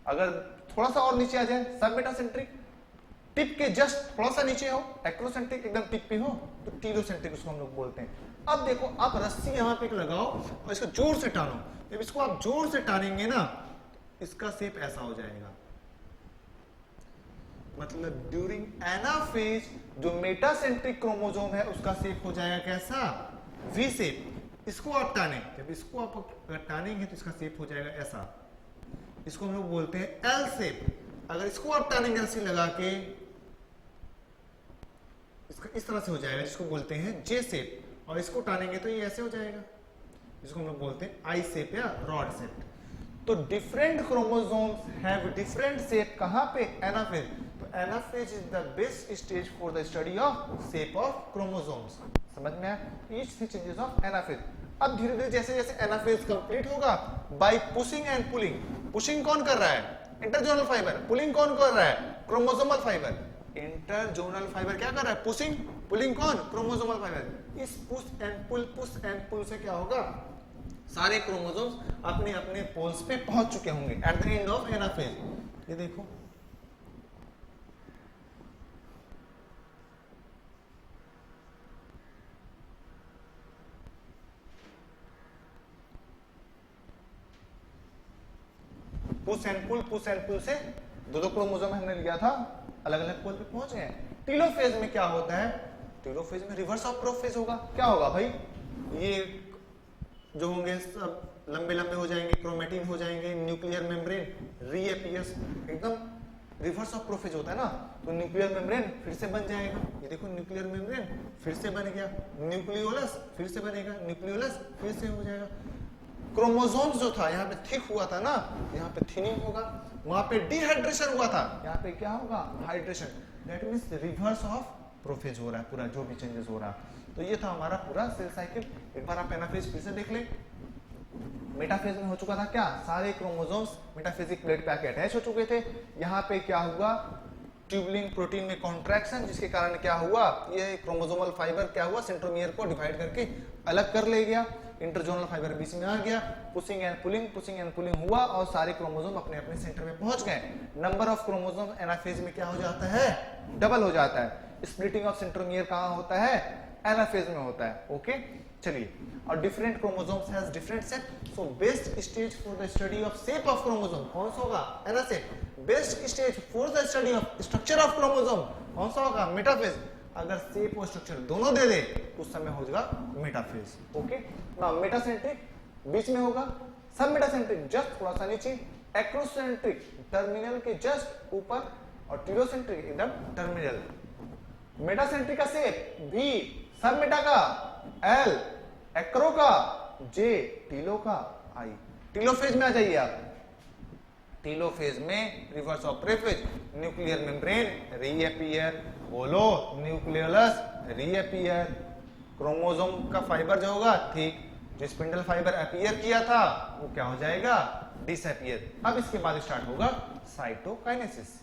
अगर थोड़ा सा और नीचे आ जाए सब मेटासेंट्रिक, टिप के जस्ट थोड़ा सा नीचे हो एक्रोसेंट्रिक, एकदम टिप पे हो तो टीलोसेंट्रिक उसको हम लोग बोलते हैं। अब देखो आप रस्सी यहां पे लगाओ और इसको जोर से टानो, जब इसको आप जोर से टानेंगे ना इसका शेप ऐसा हो जाएगा। मतलब ड्यूरिंग एनाफेज जो मेटासेंट्रिक क्रोमोसोम है उसका शेप हो जाएगा कैसा, वी शेप। इसको आप टाने, जब इसको आप अगर टानेंगे तो इसका शेप हो जाएगा ऐसा, इसको हम लोग बोलते हैं एल शेप। अगर इसको आप टानेंगे रस्सी लगा के इसका इस तरह से हो जाएगा जिसको बोलते हैं जे शेप, और इसको टानेंगे तो ये ऐसे हो जाएगा, इसको हम लोग बोलते हैं आई शेप या रॉड शेप। तो different chromosomes have different shape कहां पे, एनाफेज। तो anaphase is the best stage for the study of shape of chromosomes. समझ में आया, ईच स्टेजेस ऑफ एनाफेज। अब धीरे धीरे जैसे जैसे एनाफेज कंप्लीट होगा bye pushing and pulling. Pushing कौन कर रहा है, इंटरजोनल फाइबर। पुलिंग कौन कर रहा है, क्रोमोसोमल फाइबर। इंटरजोनल फाइबर क्या कर रहा है, पुशिंग, पुलिंग कौन, क्रोमोसोमल फाइबर। इस पुश एंड पुल से क्या होगा, सारे क्रोमोसोम्स अपने अपने पोल्स पे पहुंच चुके होंगे at the end of anaphase. ये देखो पुश एंड पुल से दो क्रोमोसोम हमने लिया था, अलग अलग पोल पे पहुंच गए। टेलोफेज में क्या होता है? टेलोफेज में रिवर्स ऑफ प्रोफेज होगा। क्या होगा भाई? ये जो होंगे सब लंबे लंबे हो जाएंगे, क्रोमेटिन हो जाएंगे, न्यूक्लियर मेम्ब्रेन रीअपियर्स, एकदम रिवर्स ऑफ प्रोफेज होता है ना, तो न्यूक्लियर मेम्ब्रेन फिर से बन जाएगा। ये देखो न्यूक्लियर मेम्ब्रेन फिर से बन गया, न्यूक्लियोलस फिर से बनेगा, न्यूक्लियोलस फिर से हो जाएगा। क्रोमोसोम्स जो था यहाँ पे थिक हुआ था ना, यहाँ पे थिनिंग होगा, वहां पे डिहाइड्रेशन हुआ था, यहाँ पे क्या होगा? Hydration. That means reverse of prophase हो रहा है पूरा, जो भी चेंजेस हो रहा है। तो ये था हमारा पूरा सेल साइकिल। एक बार आप एनाफेज फिर से देख लें। मेटाफेज में हो चुका था क्या? सारे क्रोमोसोम्स मेटाफेजिक प्लेट पे आके अटैच हो चुके थे। यहाँ पे क्या हुआ? ट्यूबुलिन प्रोटीन में कॉन्ट्रैक्शन, जिसके कारण क्या हुआ? ये क्रोमोसोमल फाइबर क्या हुआ? सेंट्रोमियर को डिवाइड करके अलग कर ले गया, इंटरजोनल फाइबर बीच में आ गया, पुशिंग एंड पुलिंग हुआ और सारे क्रोमोसोम अपने अपने सेंटर में पहुंच गए। नंबर ऑफ क्रोमोसोम एनाफेज में क्या हो जाता है? डबल हो जाता है। स्प्लिटिंग ऑफ सेंट्रोमियर कहां होता है? एनाफेज में होता है। ओके, चलिए। और different chromosomes has different shape. So best stage for the study of shape of chromosome कौन सा होगा? एनासेप। Best stage for the study of structure of chromosome कौन सा होगा? मेटाफेज। अगर शेप और स्ट्रक्चर दोनों दे दे तो उस समय हो जाएगा मेटाफेज। ओके, नाउ मेटासेंट्रिक बीच में होगा, सब मेटासेंट्रिक जस्ट थोड़ा सा नीचे, एक्रोसेंट्रिक टर्मिनल के जस्ट ऊपर, और टीलोसेंट्रिक एकदम टर्मिनल। मेटासेंट्रिक का शेप भी, सब मेटा का एल, एक्रो का जे, टीलो का आई। टीलोफेज में आ जाइए आप। टीलोफेज में reverse of prophase, nuclear membrane reappear, बोलो न्यूक्लियोलस रीअपियर, क्रोमोसोम का फाइबर जो होगा ठीक, जो स्पिंडल फाइबर अपीयर किया था वो क्या हो जाएगा? डिसअपियर। अब इसके बाद स्टार्ट होगा साइटोकाइनेसिस।